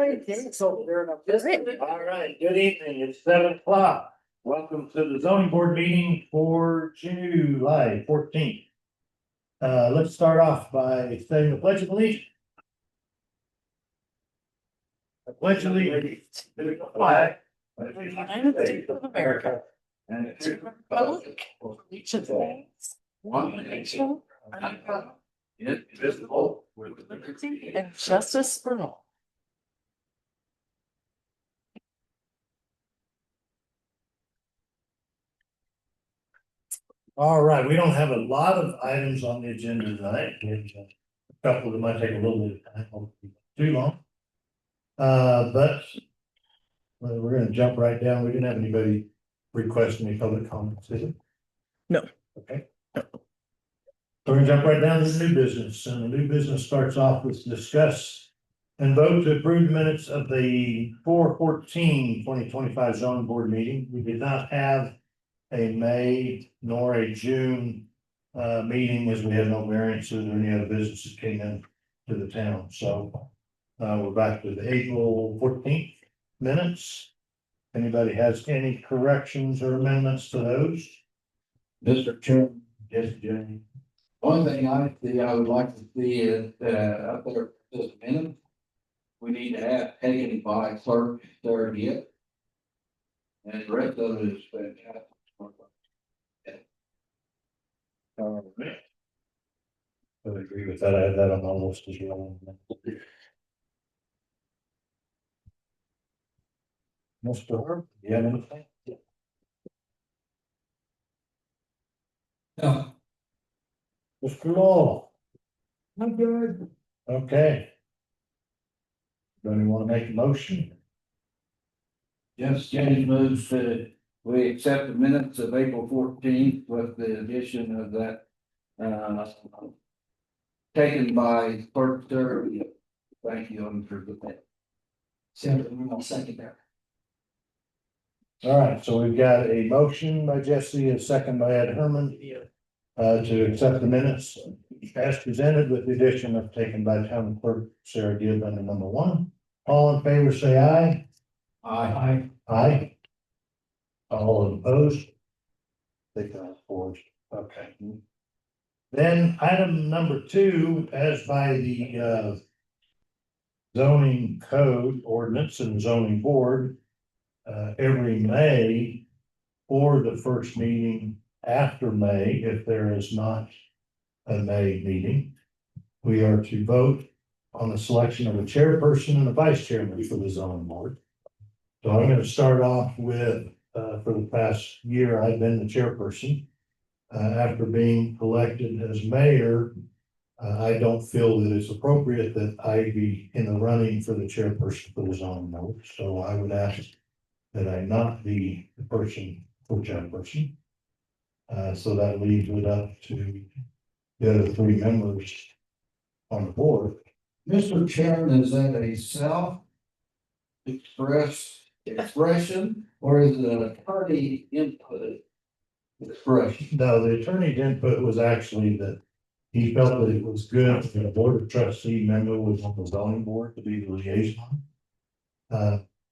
All right, good evening. It's 7 o'clock. Welcome to the zoning board meeting for July 14th. Let's start off by saying the pledge of allegiance. I pledge allegiance to the flag of the United States of America and to the republic for which it stands, one nation, under God, indivisible, with liberty and justice for all. All right, we don't have a lot of items on the agenda tonight. We have a couple that might take a little bit of time, hopefully not too long. But we're gonna jump right down. We didn't have anybody request any public comments, did we? No. Okay. So we're gonna jump right down to the new business, and the new business starts off with discuss and vote to approve the minutes of the 4/14/2025 zoning board meeting. We did not have a May nor a June meeting, as we had no variances or any other businesses came in to the town. So we're back to the April 14th minutes. Anybody has any corrections or amendments to those? Mr. Chairman, Yes, Jenny. one thing I would like to see is, up there, this minute. We need to have taken by clerk there yet. And the rest of it is fantastic. All right. I would agree with that. I had that on my list as well. Mr. Herb, do you have anything? No. Mr. Law, I'm good. okay. Don't you want to make a motion? Yes, James moves to, we accept the minutes of April 14th with the addition of that, taken by clerk there. Thank you, for that. I'll second that. All right, so we've got a motion by Jesse, a second by Ed Herman. To accept the minutes as presented with the addition of taken by town clerk Sarah Gibb under number 1. All in favor, say aye. Aye. Aye. All opposed? They got forged. Okay. Then item number 2, as by the zoning code ordinance and zoning board, every May or the first meeting after May, if there is not a May meeting, we are to vote on the selection of a chairperson and a vice chairman for the zoning board. So I'm going to start off with, for the past year, I've been the chairperson. After being elected as mayor, I don't feel that it's appropriate that I be in the running for the chairperson for the zoning board. So I would ask that I not be the person for chairperson. So that leaves it up to the other 3 members on the board. Mr. Chairman, is that a expression or is it an attorney input expression? No, the attorney's input was actually that he felt that it was good for the board of trustee member was on the zoning board to be the liaison.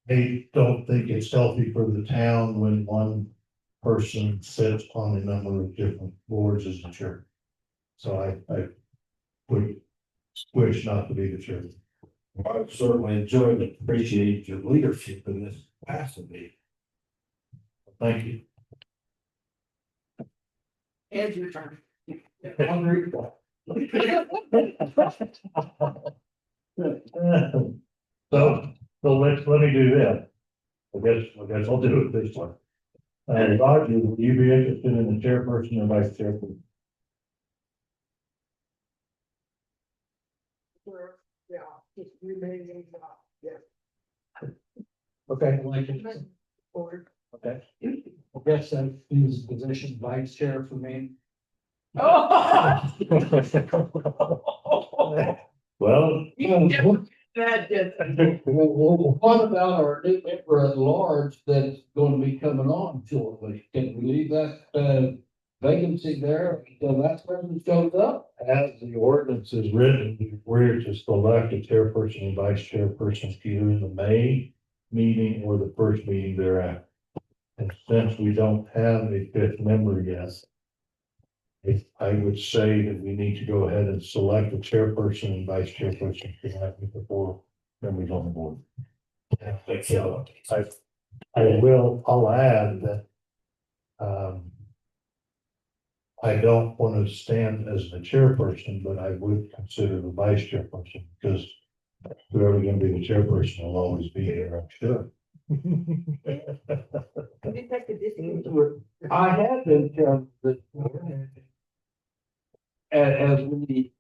They don't think it's healthy for the town when one person sits on a number of different boards as the chair. So I would wish not to be the chair. I certainly enjoy and appreciate your leadership in this capacity. Thank you. And your turn. So let me do this. I guess I'll do it this way. Roger, would you be interested in the chairperson or vice chairperson? Yeah, just remaining, yeah. Okay. Or Okay. I guess that is position vice chair for me. Well. that just. Well, what about our new member at large that's going to be coming on shortly? Can we leave that, vacancy there until that person shows up. As the ordinance is written, we're to select a chairperson and vice chairperson either in the May meeting or the first meeting thereafter. And since we don't have a fifth member yet, I would say that we need to go ahead and select a chairperson and vice chairperson for that before members on the board. So I'll add that, I don't want to stand as the chairperson, but I would consider the vice chairperson because whoever's going to be the chairperson will always be there, I'm sure. I have been telling that as we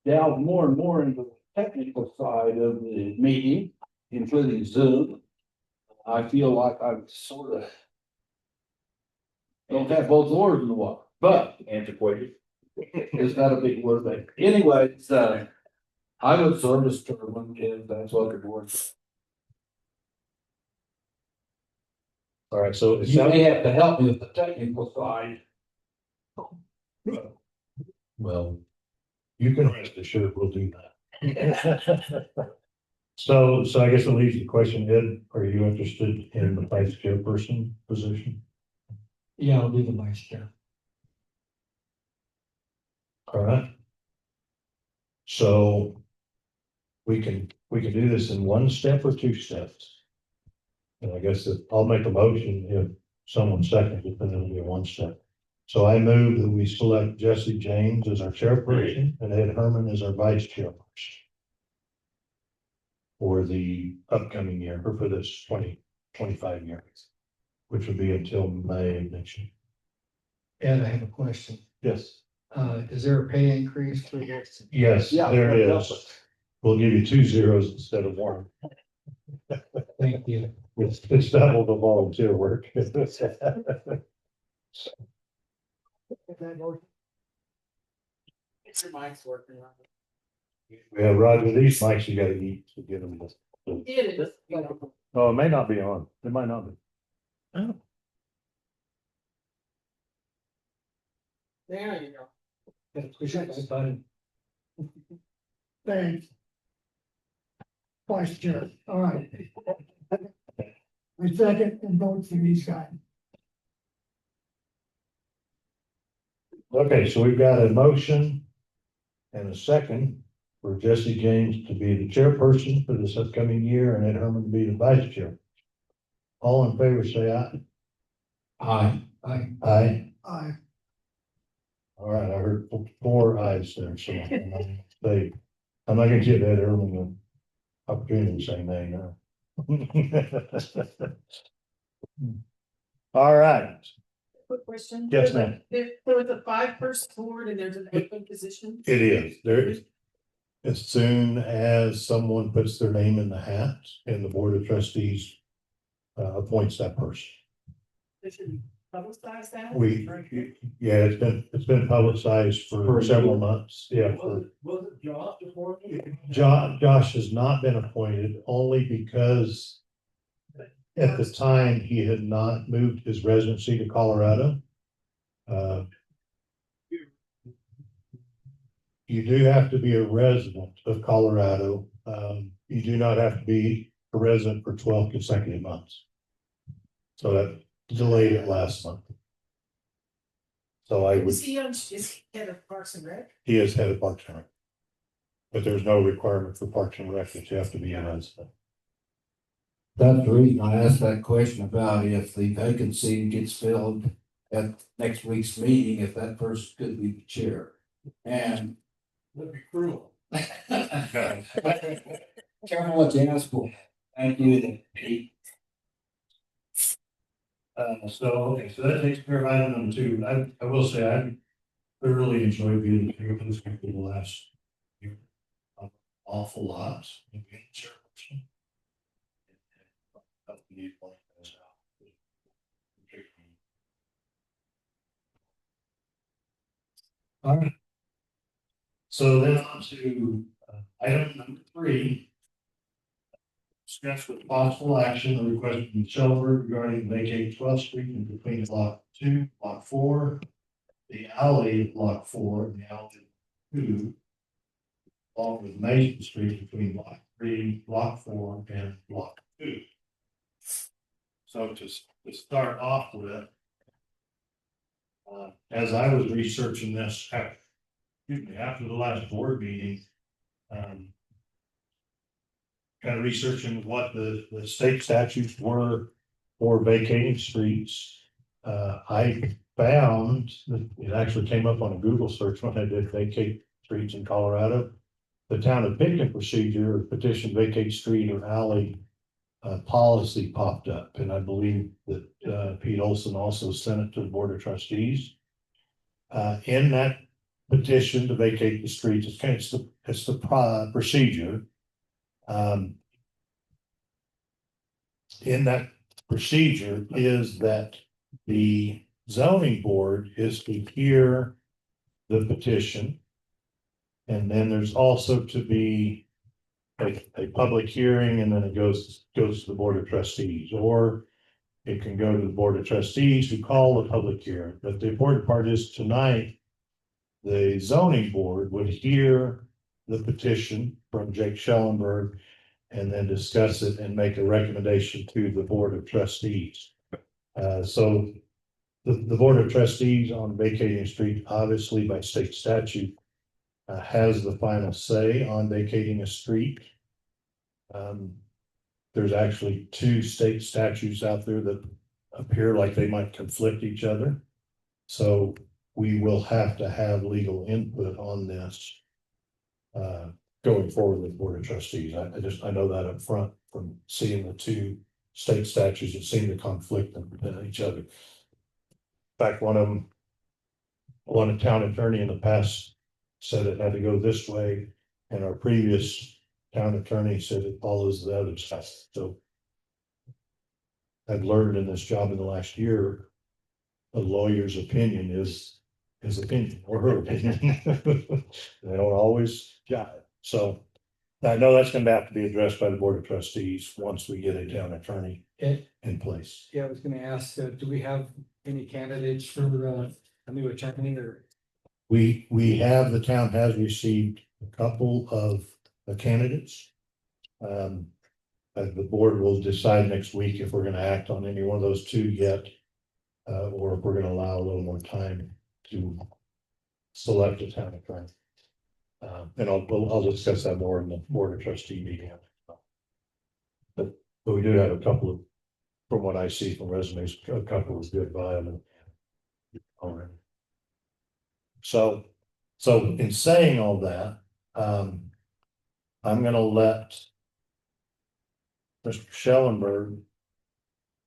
delve more and more into the technical side of the meeting, including Zoom, I feel like I'm sort of don't have both oars in the water, but Antiquated. is that a big word? But anyways, I would serve as chairman if that's what the board. All right, so You may have to help me with the technical side. well, you can rest assured we'll do that. So I guess it leaves the question, Ed, are you interested in the vice chairperson position? Yeah, I'll do the vice chair. All right. So we can do this in one step or two steps. And I guess if I'll make a motion if someone seconds it, then it'll be a one step. So I move that we select Jesse James as our chairperson and Ed Herman as our vice chairperson for the upcoming year, or for this 2025 year, which would be until May of next year. Ed, I have a question. Yes. Is there a pay increase for this? Yes, Yeah, there yeah. is. We'll give you 2 zeros instead of 1. Thank you. It's double the volunteer work. It's your mic's working on it. Yeah, Roger, these mics you gotta eat to get them. It is. Oh, it may not be on. It might not be. Oh. There you go. Appreciate that, button. Thanks. Vice Chair, all right. I second and vote for these guys. Okay, so we've got a motion and a second for Jesse James to be the chairperson for this upcoming year and Ed Herman to be the vice chair. All in favor, say aye. Aye. Aye. Aye. Aye. All right, I heard 4 ayes there, so I'm not gonna give Ed Herman an opportunity to say nay now. All right, Quick question. Yes, ma'am. So it's a 5-person board and there's an open position? it is. There is. As soon as someone puts their name in the hat and the board of trustees appoints that person. They should publicize that? Yeah, it's been publicized for several months. Yeah. Was it Josh before? Josh has not been appointed only because at the time he had not moved his residency to Colorado. You do have to be a resident of Colorado. You do not have to be a resident for 12 consecutive months. So that delayed it last month. So I would, Is he head of Parks and Rec? he is head of Parks and Rec. But there's no requirement for Parks and Rec that you have to be a resident. That's the reason I asked that question about if the vacancy gets filled at next week's meeting, if that person could be the chair. And That'd be cruel. careful what you ask for. Thank you. So that takes care of item number 2. I will say I thoroughly enjoyed being the chair for this group for the last year. An awful lot. of being chairperson. We need one of those out. All right. So then on to item number 3. Discuss with possible action the request from Shelford regarding vacate 12th Street in between lot 2, lot 4. the alley lot 4 and the alley 2, along with Mason Street between lot 3, lot 4, and lot 2. So to start off with, as I was researching this, after the last board meeting, kind of researching what the state statutes were for vacating streets. I found that it actually came up on a Google search when I did vacate streets in Colorado. The town of Pitkin procedure, petition vacate street or alley policy popped up, and I believe that Pete Olson also sent it to the Board of Trustees. In that petition to vacate the streets, it's the procedure. In that procedure is that the zoning board is to hear the petition. And then there's also to be a public hearing, and then it goes to the Board of Trustees, or it can go to the Board of Trustees who call the public hearing. But the important part is tonight, the zoning board would hear the petition from Jake Schellenberg and then discuss it and make a recommendation to the Board of Trustees. So the Board of Trustees on vacating a street, obviously by state statute, has the final say on vacating a street. There's actually 2 state statutes out there that appear like they might conflict each other. So we will have to have legal input on this going forward with the Board of Trustees. I know that up front from seeing the 2 state statutes that seem to conflict with each other. In fact, one town attorney in the past said it had to go this way, and our previous town attorney said it follows the other side. So I've learned in this job in the last year, a lawyer's opinion is his opinion or her opinion. They don't always jive. So I know that's going to have to be addressed by the Board of Trustees once we get a town attorney in place. Yeah, I was gonna ask, do we have any candidates for a new attorney or? The town has received a couple of candidates. The board will decide next week if we're gonna act on any one of those 2 yet. Or if we're gonna allow a little more time to select a town attorney. And I'll discuss that more in the Board of Trustee meeting. But we do have a couple of, from what I see from resumes, a couple of good viable already. So in saying all that, I'm gonna let Mr. Schellenberg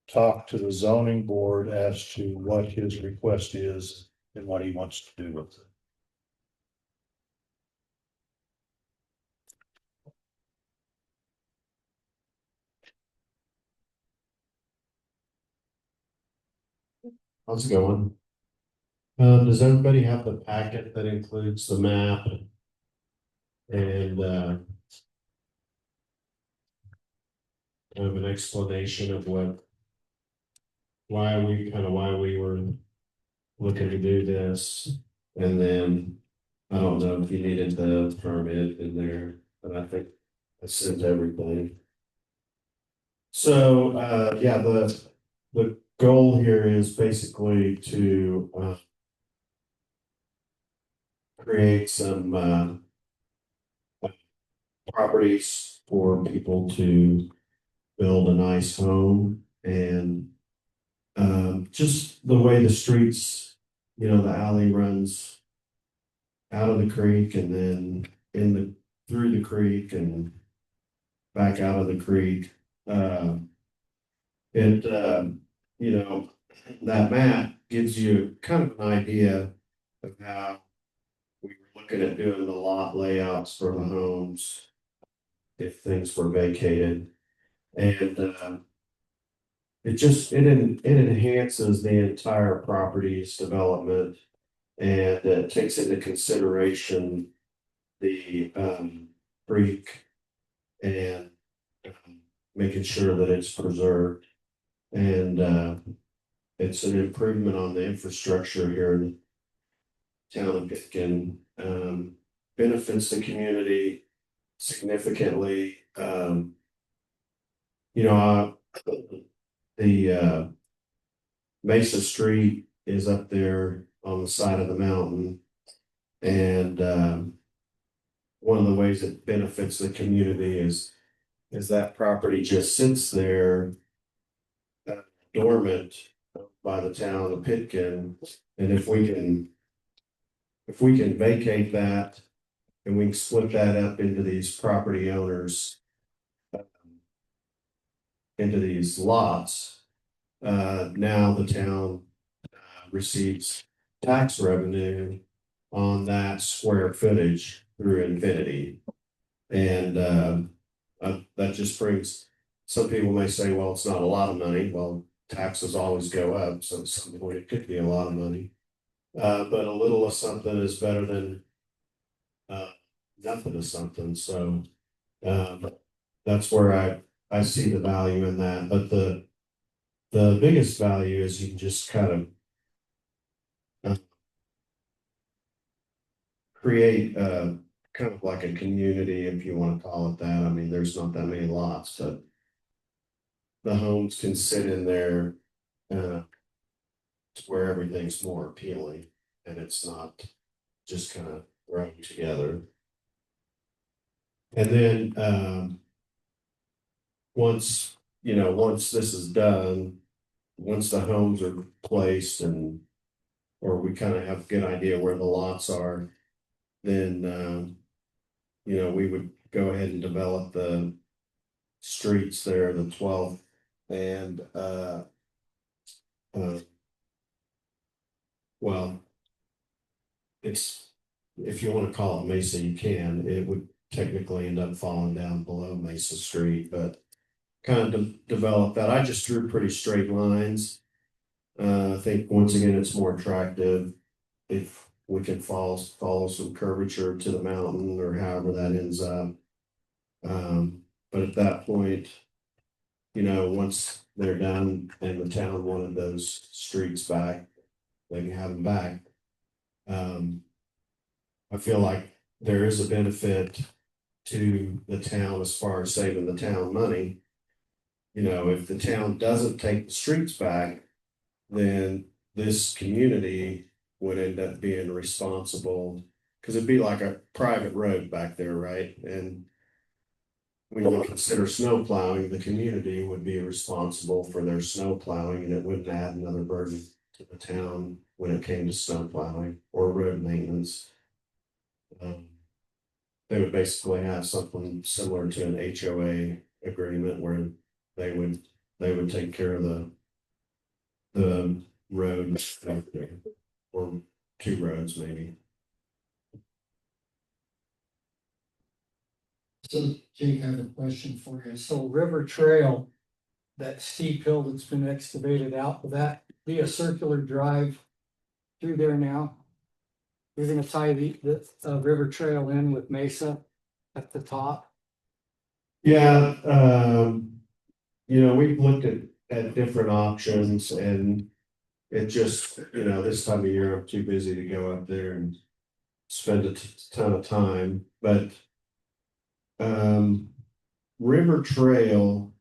talk to the zoning board as to what his request is and what he wants to do with it. How's it going? Does everybody have the packet that includes the map? And kind of an explanation of why we were looking to do this. And then I don't know if you needed the permit in there, but I think I sent everything. So yeah, the goal here is basically to create some properties for people to build a nice home. And just the way the streets, the alley runs out of the creek and then through the creek and back out of the creek. That map gives you kind of an idea of how we were looking at doing the lot layouts for the homes if things were vacated. And it enhances the entire property's development, and it takes into consideration the creek and making sure that it's preserved. And it's an improvement on the infrastructure here town of Pitkin, benefits the community significantly. You know, the Mesa Street is up there on the side of the mountain. And one of the ways it benefits the community is that property just sits there dormant by the town of Pitkin. And if we can vacate that and we can split that up into these property owners, into these lots, now the town receives tax revenue on that square footage through infinity. And that just brings, some people may say, well, it's not a lot of money. Well, taxes always go up, so at some point it could be a lot of money. But a little of something is better than nothing of something. So that's where I see the value in that. But the biggest value is you can just kind of create kind of like a community, if you want to call it that. I mean, there's not that many lots, but the homes can sit in there where everything's more appealing and it's not just kind of thrown together. And then once this is done, once the homes are placed or we kind of have a good idea where the lots are, then we would go ahead and develop the streets there, the 12th and well, it's, if you want to call it Mesa, you can. It would technically end up falling down below Mesa Street, but kind of develop that. I just drew pretty straight lines. I think once again, it's more attractive if we can follow some curvature to the mountain or however that ends up. But at that point, once they're done and the town wanted those streets back, they can have them back. I feel like there is a benefit to the town as far as saving the town money. If the town doesn't take the streets back, then this community would end up being responsible, because it'd be like a private road back there, right? And when you consider snow plowing, the community would be responsible for their snow plowing, and it wouldn't add another burden to the town when it came to snow plowing or road maintenance. They would basically have something similar to an HOA agreement where they would take care of the road or two roads maybe. So Jake, I have a question for you. So River Trail, that steep hill that's been excavated out, will that be a circular drive through there now? You're gonna tie the River Trail in with Mesa at the top? Yeah, we've looked at different options, and it just, this time of year, I'm too busy to go up there and spend a ton of time, but River Trail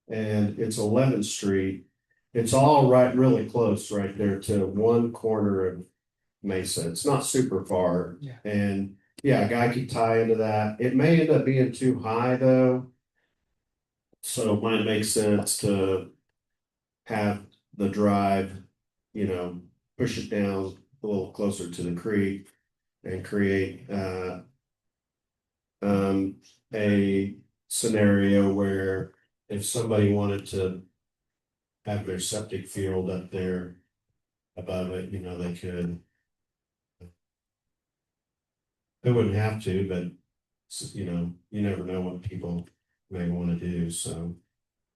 and it's 11th Street. It's all really close right there to one corner of Mesa. It's not super far. Yeah. And yeah, a guy could tie into that. It may end up being too high though. So it might make sense to have the drive, push it down a little closer to the creek and create a scenario where if somebody wanted to have their septic field up there above it, they could. They wouldn't have to, but you never know what people may want to do, so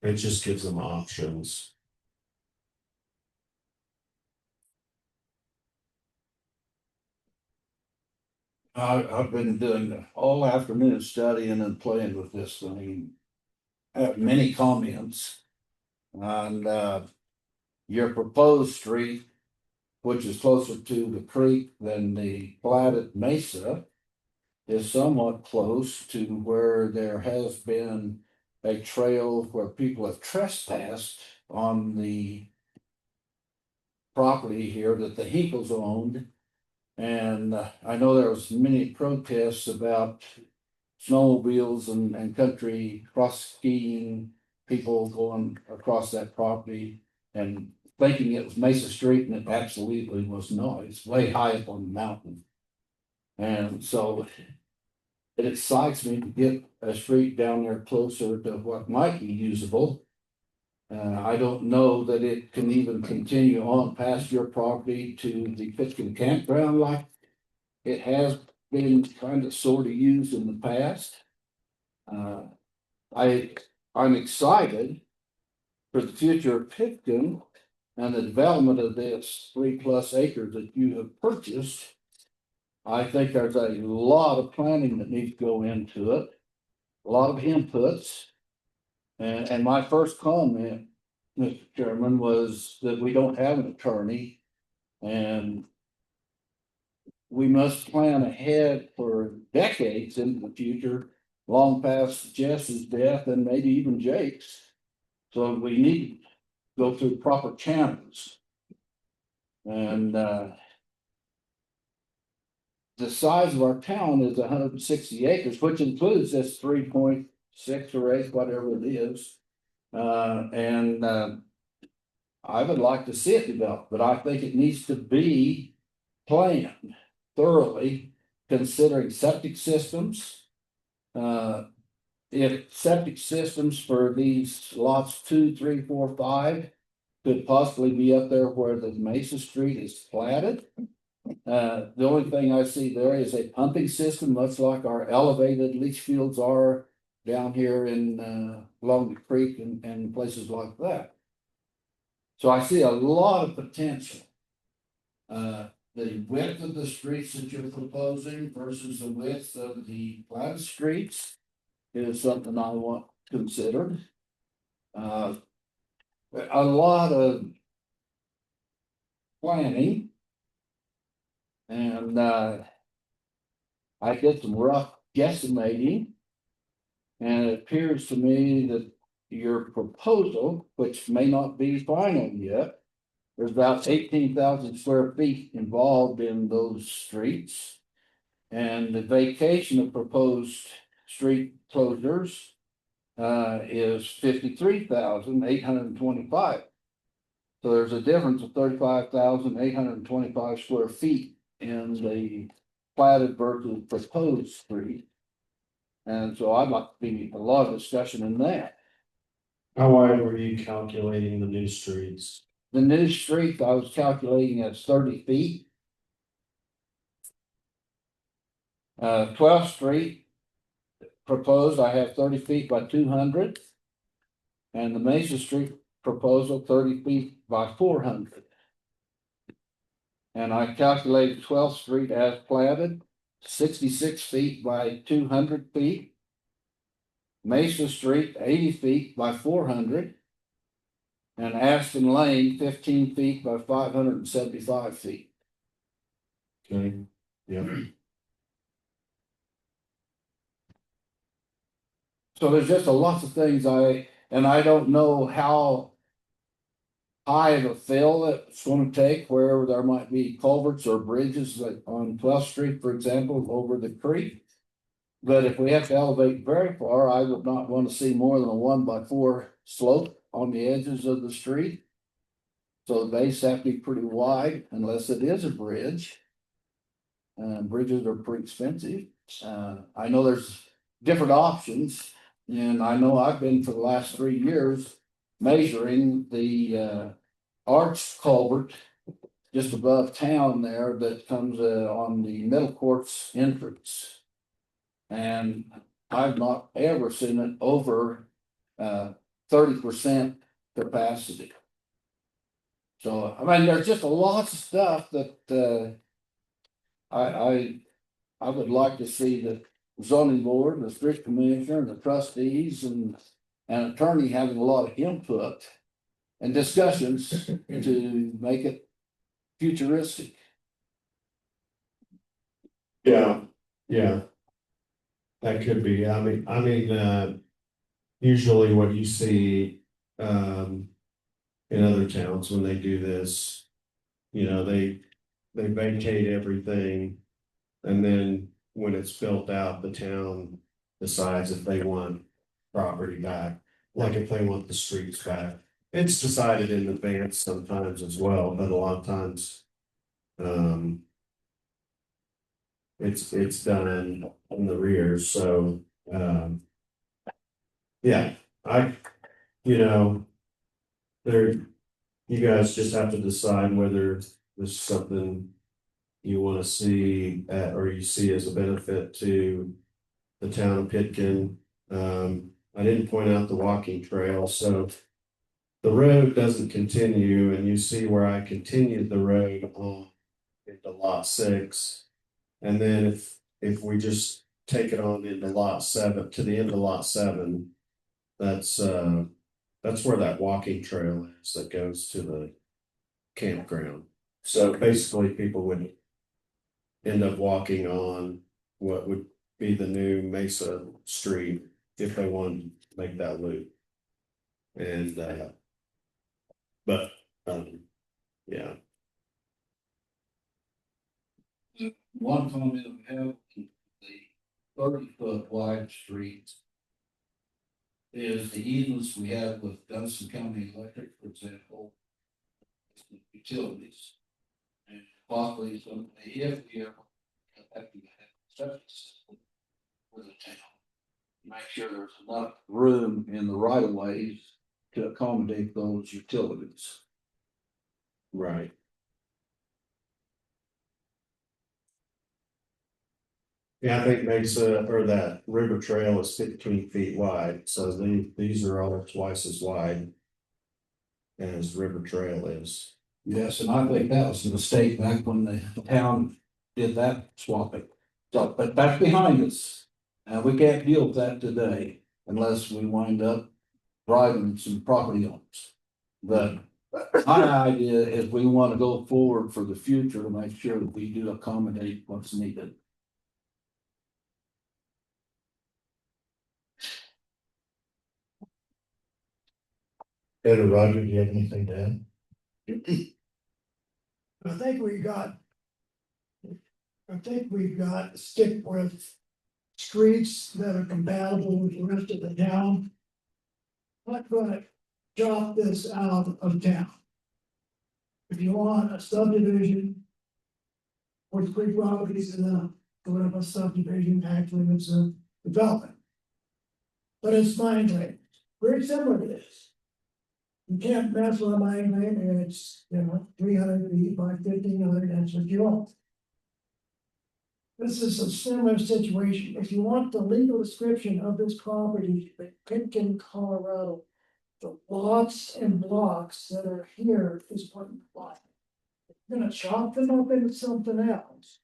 it just gives them options. I've been doing all afternoon studying and playing with this thing. I have many comments on your proposed street which is closer to the creek than the platted mesa, is somewhat close to where there has been a trail where people have trespassed on the property here that the Hinkles owned. And I know there was many protests about snowmobiles and country cross skiing, people going across that property and thinking it was Mesa Street, and it absolutely was not. It's way high up on the mountain. And so it excites me to get a street down there closer to what might be usable. I don't know that it can even continue on past your property to the Pitkin campground like it has been kind of sort of used in the past. I'm excited for the future of Pitkin and the development of this 3+ acres that you have purchased. I think there's a lot of planning that needs to go into it, a lot of inputs. And my first comment, Mr. Chairman, was that we don't have an attorney and we must plan ahead for decades into the future, long past Jess's death and maybe even Jake's. So we need to go through proper channels. And the size of our town is 160 acres, which includes this 3.6 or 8, whatever it is. I would like to see it developed, but I think it needs to be planned thoroughly, considering septic systems. If septic systems for these lots 2, 3, 4, 5 could possibly be up there where the Mesa Street is platted. The only thing I see there is a pumping system, much like our elevated leach fields are down here in along the creek and places like that. So I see a lot of potential. The width of the streets that you're proposing versus the width of the platted streets is something I want considered. A lot of planning. And I did some rough guesstimating. And it appears to me that your proposal, which may not be final yet, there's about 18,000 square feet involved in those streets. And the vacation of proposed street closures is 53,825. So there's a difference of 35,825 square feet in the platted versus proposed street. And so I'd like to be a lot of discussion in that. How wide were you calculating the new streets? The new street I was calculating as 30 feet. 12th Street proposed, I have 30 feet by 200. And the Mesa Street proposal 30 feet by 400. And I calculated 12th Street as platted, 66 feet by 200 feet. Mesa Street 80 feet by 400. And Aston Lane 15 feet by 575 feet. Okay, yeah. So there's just a lot of things I don't know how high of a fill it's going to take, where there might be culverts or bridges like on 12th Street, for example, over the creek. But if we have to elevate very far, I would not want to see more than a 1x4 slope on the edges of the street. So the base have to be pretty wide unless it is a bridge. Bridges are pretty expensive. I know there's different options, and I know I've been for the last 3 years measuring the arch culvert just above town there that comes on the middle courts entrance. And I've not ever seen it over 30% capacity. So I mean, there's just a lot of stuff that I would like to see the zoning board, the street commissioner, and the trustees and an attorney having a lot of input and discussions to make it futuristic. Yeah, yeah. That could be, usually what you see, in other towns when they do this, they vacate everything. And then when it's built out, the town decides if they want property back, like if they want the streets back. It's decided in advance sometimes as well, but a lot of times, it's done in the rear, so, yeah, I, you know, there, you guys just have to decide whether there's something you want to see, or you see as a benefit to the town of Pitkin. I didn't point out the walking trail, so the road doesn't continue, and you see where I continued the road on into lot 6. And then if we just take it on into lot 7, to the end of lot 7, that's where that walking trail is that goes to the campground. So basically people would end up walking on what would be the new Mesa Street if they wanted to make that loop. And but yeah. One comment we have, the 30-foot wide streets is the easements we have with Gunnison County Electric, for example, utilities. And possibly some, if we ever have to have septic system for the town, make sure there's enough room in the right of ways to accommodate those utilities. Right. Yeah, I think Mesa or that river trail is 15 feet wide, so these are all twice as wide as river trail is. Yes, and I think that was a mistake back when the town did that swapping. So, but that's behind us. And we can't deal with that today unless we wind up driving some property owners. But my idea is we want to go forward for the future to make sure that we do accommodate what's needed. Ed or Roger, do you have anything to add? I think we've got to stick with streets that are compatible with the rest of the town. Not gonna chop this out of town. If you want a subdivision. Or 3 properties in a, sort of a subdivision, actually it's a development. But it's mine claim, very similar to this. You can't mess with a mine claim, and it's, 300 feet by 1,500, that's what you want. This is a similar situation. If you want the legal description of this property, in Pitkin, Colorado, the lots and blocks that are here is what you want. You're gonna chop them up into something else.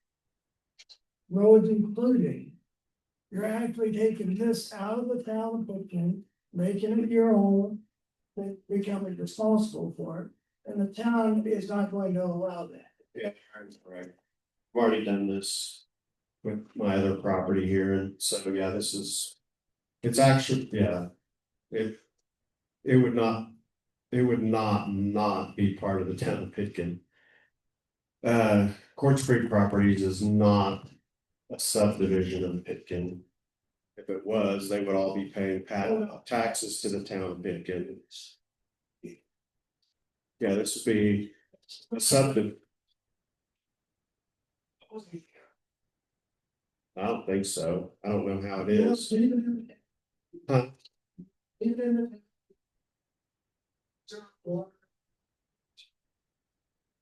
Roads including. You're actually taking this out of the town of Pitkin, making it your own, becoming responsible for it, and the town is not going to allow that. Yeah, right. I've already done this with my other property here, and so yeah, it's actually, yeah. It would not be part of the town of Pitkin. Quartz Creek Properties is not a subdivision of Pitkin. If it was, they would all be paying taxes to the town of Pitkin. Yeah, this would be a subdivision. I don't think so. I don't know how it is. Huh?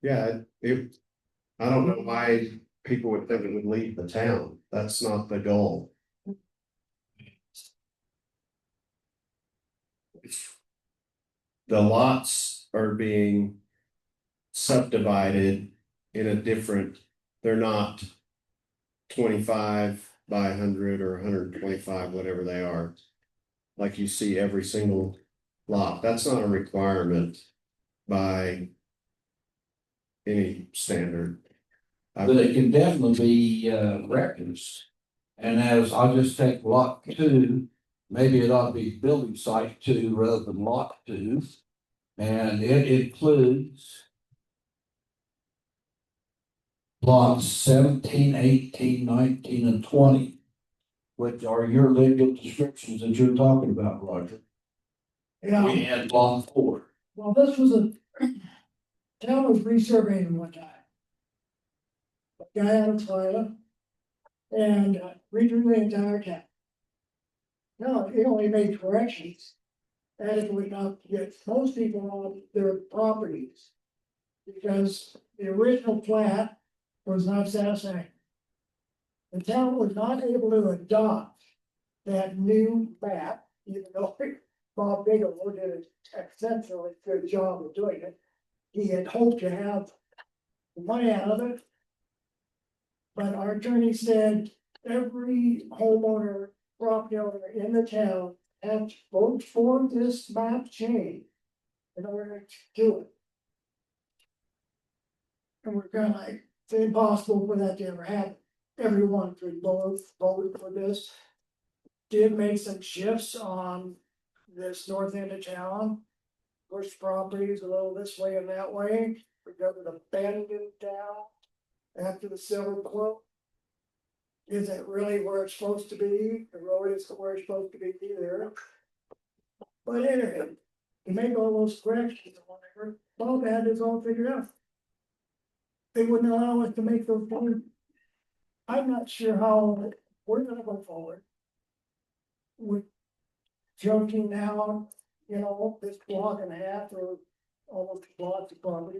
Yeah, I don't know why people would think it would leave the town. That's not the goal. The lots are being subdivided in a different, they're not 25 by 100 or 125, whatever they are. Like you see every single lot. That's not a requirement by any standard. But it can definitely be, records. And as I'll just take lot two, maybe it ought to be building site two rather than lot two. And it includes lots 17, 18, 19, and 20, which are your legal descriptions that you're talking about, Roger. Yeah, We had lot 4. well, this was a, town was resurveying one time. Guy had a toilet and redrew the entire town. No, it only made corrections. Adequate enough to get most people on their properties. Because the original plat was not satisfactory. The town was not able to adopt that new map, even though Bob Bigelow did an exceptionally good job of doing it. He had hoped to have money out of it. But our attorney said every homeowner, property owner in the town had to vote for this map change in order to do it. And we're kind of like, it's impossible for that to ever happen. Everyone could vote for this. Did make some shifts on this north end of town. Pushed properties a little this way and that way. We got it abandoned down after the Silver Club. Is it really where it's supposed to be? The road is where it's supposed to be there. But anyway, to make all those corrections or whatever, Bob had this all figured out. They wouldn't allow us to make those changes. I'm not sure how we're gonna go forward. With joking now, you know, this block and a half or almost blocks of property.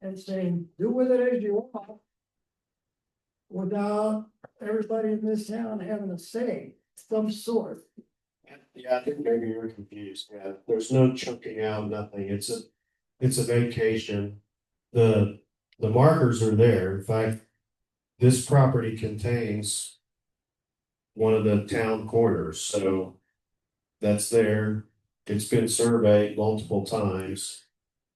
And saying, do with it as you want. Without everybody in this town having a say, some sort. Yeah, I think maybe you're confused. Yeah, there's no chunking out, nothing. It's a vacation. The markers are there. In fact, this property contains one of the town corners, so that's there. It's been surveyed multiple times.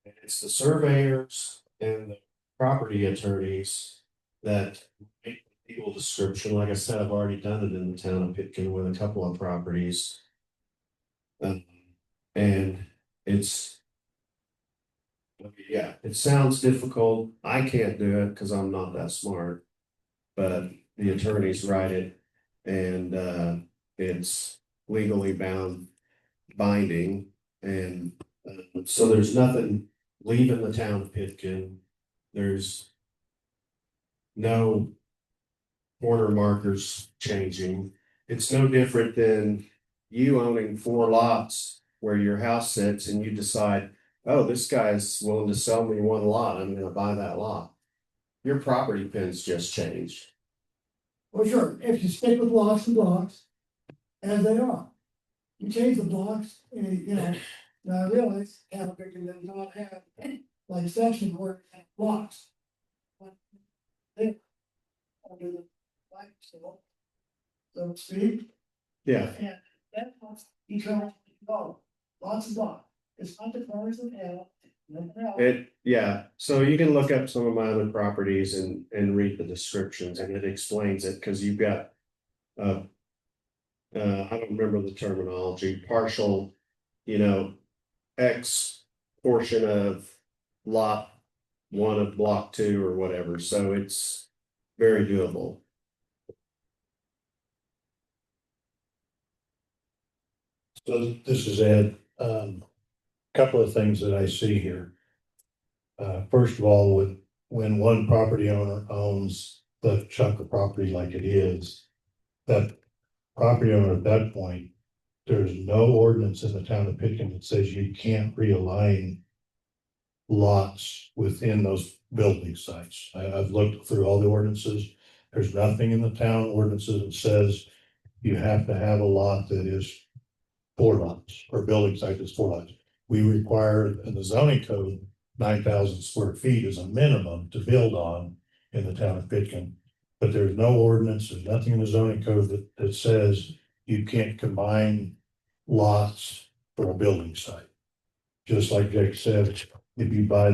It's the surveyors and the property attorneys that make the legal description. Like I said, I've already done it in the town of Pitkin with a couple of properties. And it's, yeah, it sounds difficult. I can't do it because I'm not that smart. But the attorneys write it and it's legally binding. And so there's nothing leaving the town of Pitkin. There's no corner markers changing. It's no different than you owning 4 lots where your house sits and you decide, oh, this guy's willing to sell me 1 lot. I'm gonna buy that lot. Your property pins just changed. Well, sure, if you stick with blocks and blocks, as they are. You change the blocks, and you know, now I realize Albuquerque does not have like sections where it has blocks. But they under the light still, so to speak, Yeah, and that wants you try to go, lots of blocks. It's not the corners of hell, nothing else. yeah, so you can look up some of my other properties and read the descriptions and it explains it, because you've got. I don't remember the terminology, partial, you know, X portion of lot 1 of block 2 or whatever, so it's very doable. So this is Ed, couple of things that I see here. First of all, when one property owner owns the chunk of property like it is, that property owner at that point, there's no ordinance in the town of Pitkin that says you can't realign lots within those building sites. I've looked through all the ordinances. There's nothing in the town ordinances that says you have to have a lot that is 4 lots or building site that's 4 lots. We require in the zoning code, 9,000 square feet is a minimum to build on in the town of Pitkin. But there's no ordinance, there's nothing in the zoning code that says you can't combine lots for a building site. Just like Jake said, if you buy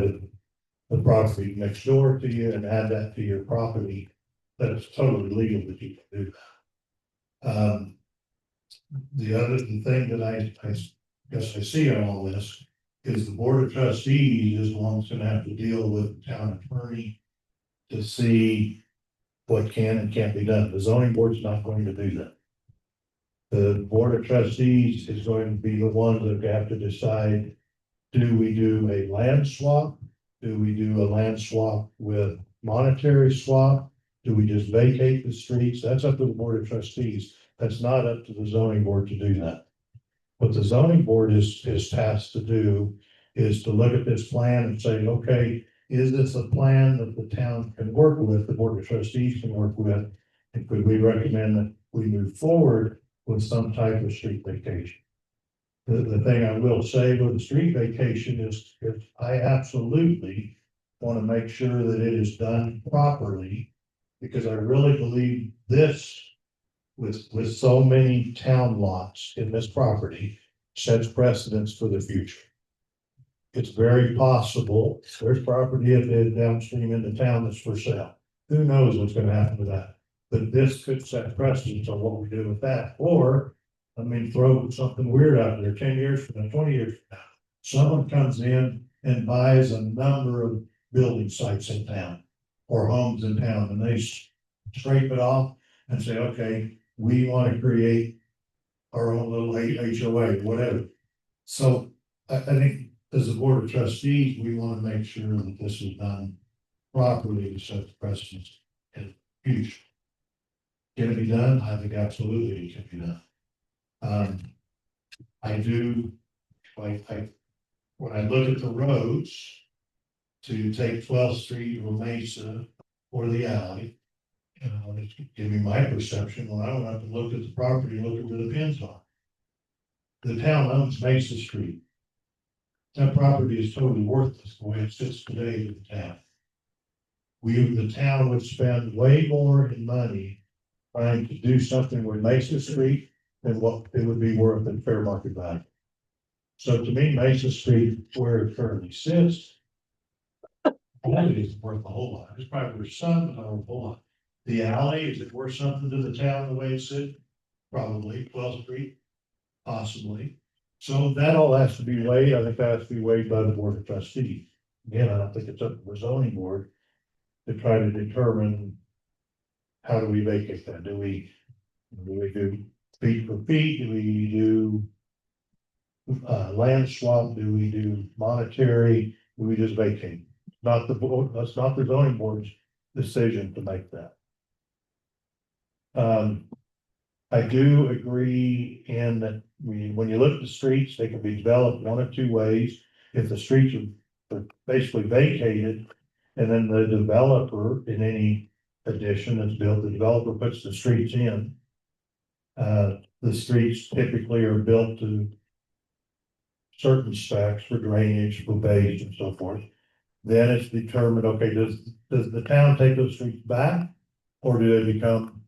the property next door to you and add that to your property, that's totally legal that you can do that. The thing that I guess I see in all this is the board of trustees is the one that's gonna have to deal with the town attorney to see what can and can't be done. The zoning board's not going to do that. The board of trustees is going to be the ones that have to decide, do we do a land swap? Do we do a land swap with monetary swap? Do we just vacate the streets? That's up to the board of trustees. That's not up to the zoning board to do that. What the zoning board is tasked to do is to look at this plan and say, okay, is this a plan that the town can work with, the board of trustees can work with? And could we recommend that we move forward with some type of street vacation? The thing I will say with the street vacation is I absolutely want to make sure that it is done properly, because I really believe this, with so many town lots in this property, sets precedents for the future. It's very possible there's property up there downstream in the town that's for sale. Who knows what's gonna happen with that? But this could set precedents on what we do with that, or, I mean, throw something weird out there, 10 years from now, 20 years from now. Someone comes in and buys a number of building sites in town or homes in town, and they scrape it off and say, okay, we want to create our own little HOA, whatever. So I think as a board of trustees, we want to make sure that this is done properly to set the precedents in the future. Can it be done? I think absolutely it can be done. I do, when I look at the roads to take 12th Street or Mesa or the alley, it's giving my perception, when I don't have to look at the property, look at where the pins are. The town owns Mesa Street. That property is totally worthless the way it sits today to the town. The town would spend way more in money trying to do something with Mesa Street than what it would be worth in fair market value. So to me, Mesa Street, where it currently sits, that is worth a whole lot. It's probably worth some, but not a whole lot. The alley, is it worth something to the town the way it's sits? Probably. 12th Street, possibly. So that all has to be weighed. I think that has to be weighed by the board of trustees. Again, I don't think it's up to the zoning board to try to determine how do we vacate that? Do we do feet for feet? Do we do land swap? Do we do monetary? Do we just vacate? Not the board, that's not the zoning board's decision to make that. I do agree in that when you look at the streets, they can be developed one of two ways. If the streets are basically vacated, and then the developer in any addition that's built, the developer puts the streets in. The streets typically are built to certain specs for drainage, for base and so forth. Then it's determined, okay, does the town take those streets back? Or do they become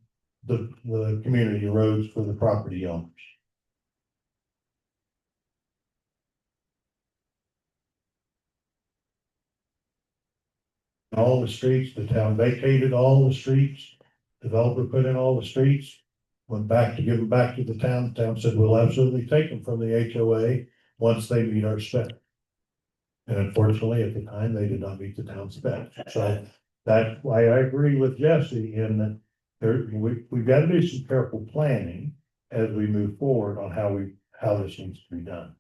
the community roads for the property owners? All the streets, the town vacated all the streets, developer put in all the streets, went back to give them back to the town said, we'll absolutely take them from the HOA once they meet our spec. And unfortunately, at the time, they did not meet the town spec. So that's why I agree with Jesse in that we've got to do some careful planning as we move forward on how this needs to be done.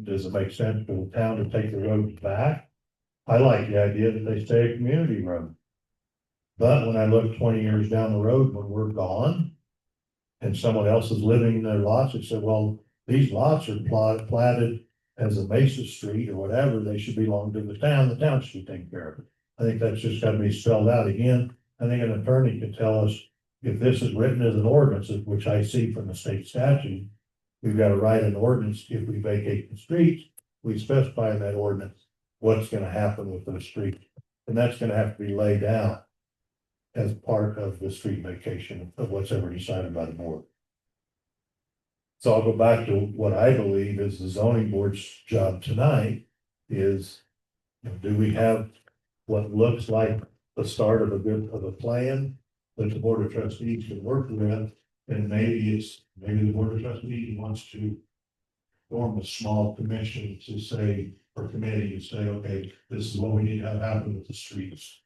Does it make sense for the town to take the roads back? I like the idea that they stay a community road. But when I look 20 years down the road, when we're gone and someone else is living in their lots, it said, well, these lots are platted as a Mesa Street or whatever, they should belong to the town should be taking care of it. I think that's just gotta be spelled out again. I think an attorney could tell us if this is written as an ordinance, which I see from the state statute, we've got to write an ordinance. If we vacate the streets, we specify in that ordinance what's gonna happen with those streets. And that's gonna have to be laid out as part of the street vacation of what's ever decided by the board. So I'll go back to what I believe is the zoning board's job tonight is, do we have what looks like the start of a plan that the board of trustees can work with? And maybe the board of trustees wants to form a small commission to say, or committee to say, okay, this is what we need to have happen with the streets.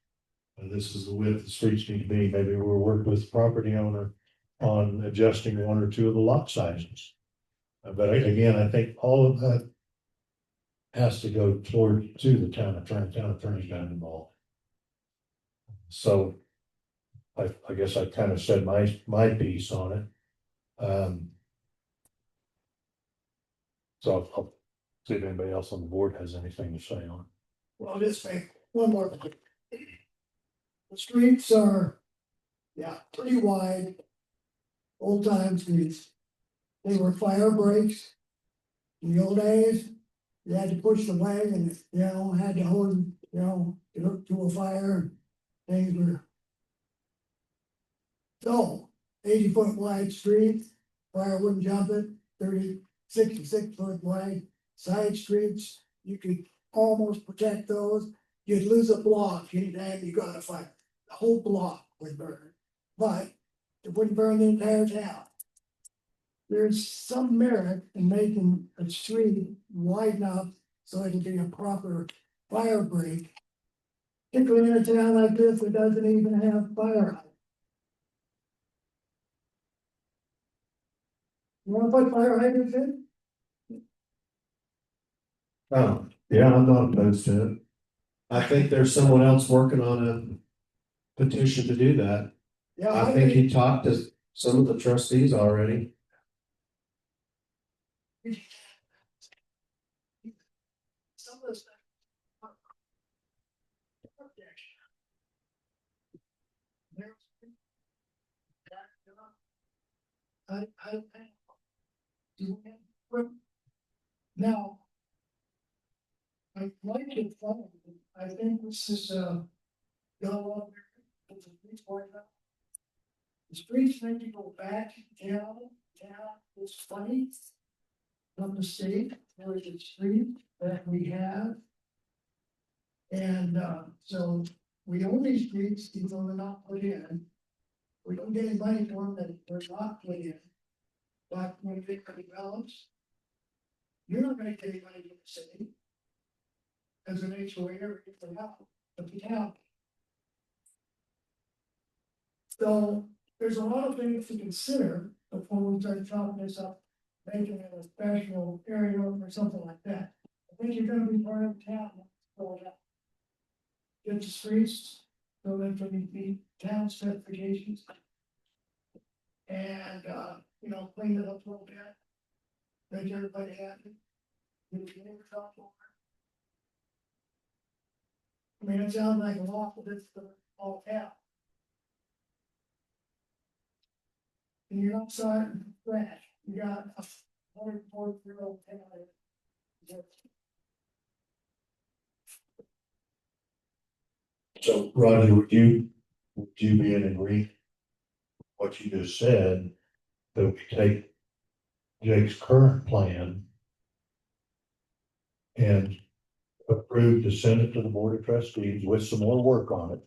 And this is the width the streets need to be. Maybe we'll work with the property owner on adjusting one or two of the lot sizes. But again, I think all of that has to go to the town attorney's got involved. So I guess I kind of said my piece on it. So I'll see if anybody else on the board has anything to say on it. Well, I'll just make one more point. The streets are, yeah, pretty wide. Old time streets. They were fire breaks. In the old days, you had to push the wagon, had to hold, to a fire. Things were. So, 80-foot wide streets, fire wouldn't jump it, 66-foot wide side streets, you could almost protect those. You'd lose a block anytime you got a fire, the whole block would burn, but it wouldn't burn the entire town. There's some merit in making a street wide enough so it can be a proper fire break. Particularly in a town like this that doesn't even have fire hydrants. You wanna put fire hydrants in? Oh, yeah, I'm not opposed to it. I think there's someone else working on a petition to do that. Yeah, I think he talked to some of the trustees already. Some of this stuff. I. Now. I like it, I think this is go on. The streets need to go back down, it's funny. From the state, there is a street that we have. And so we own these streets, even though they're not put in. We don't get any money for them that they're not put in. But when they are developed, you're not gonna get any money from the city. As an HOA or anything else, but the town. So there's a lot of things to consider before we start chopping this up, making it a special area or something like that. I think you're gonna be part of the town. So that. Get the streets, so that can be town specifications. And clean it up a little bit. Make everybody happy. Get the neighbors on board. I mean, it sounds like a lot, but it's the all town. And you're not starting from scratch, you got a 104-year-old town. So Roger, would you be in agreement? What you just said, that we take Jake's current plan. And approve to send it to the board of trustees with some more work on it.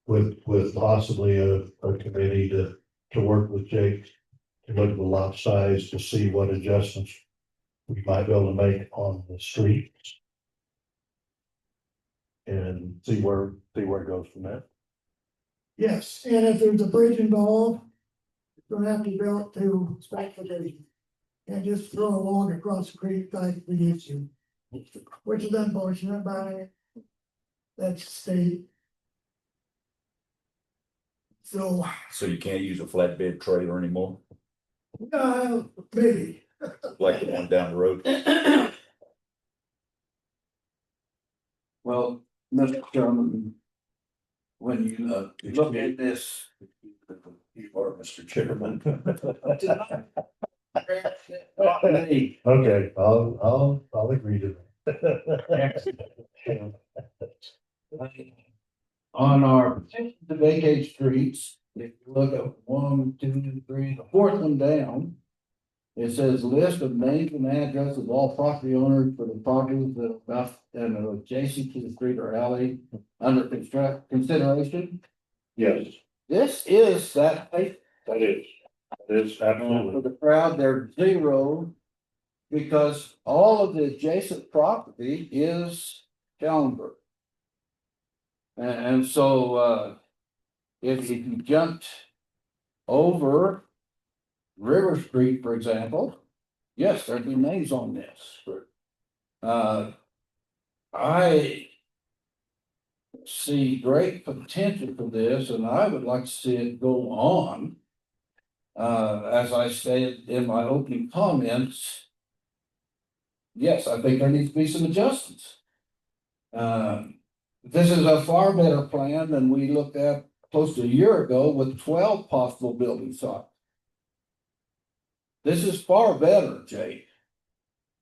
With possibly a committee to work with Jake. To look at the lot size to see what adjustments we might be able to make on the streets. And see where it goes from there. Yes, and if there's a bridge involved, it's gonna have to be built to specification. And just throw a log across the creek like we used to. Which is unfortunate, but that's state. So, So you can't use a flatbed trailer anymore, maybe. like the one down the road? Well, Mr. Chairman. When you look at this. You are Mr. Chairman. Hey, Okay, I'll agree to that. on our petition to vacate streets, if you look at 1, 2, 3, the fourth one down. It says list of names and addresses of all property owners for the properties that are about and are adjacent to the street or alley under consideration. Yes, This is that, for that is. That is absolutely. the crowd, they're 0. Because all of the adjacent property is Schellenberg. And so, if you jumped over River Street, for example, yes, there'd be names on this. I see great potential for this, and I would like to see it go on. As I stated in my opening comments, yes, I think there needs to be some adjustments. This is a far better plan than we looked at close to a year ago with 12 possible building sites. This is far better, Jay.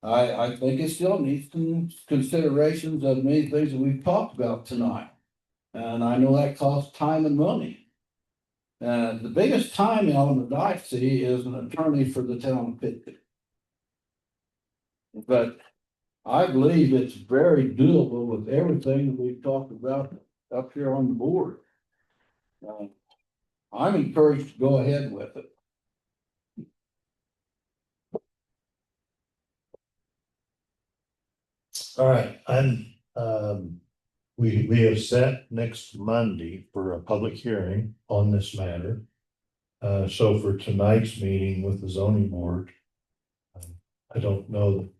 I think it still needs some considerations of many things that we've talked about tonight. And I know that costs time and money. The biggest time element I see is an attorney for the town of Pitkin. But I believe it's very doable with everything that we've talked about up here on the board. I'm encouraged to go ahead with it. All right, we have set next Monday for a public hearing on this matter. So for tonight's meeting with the zoning board, I don't know.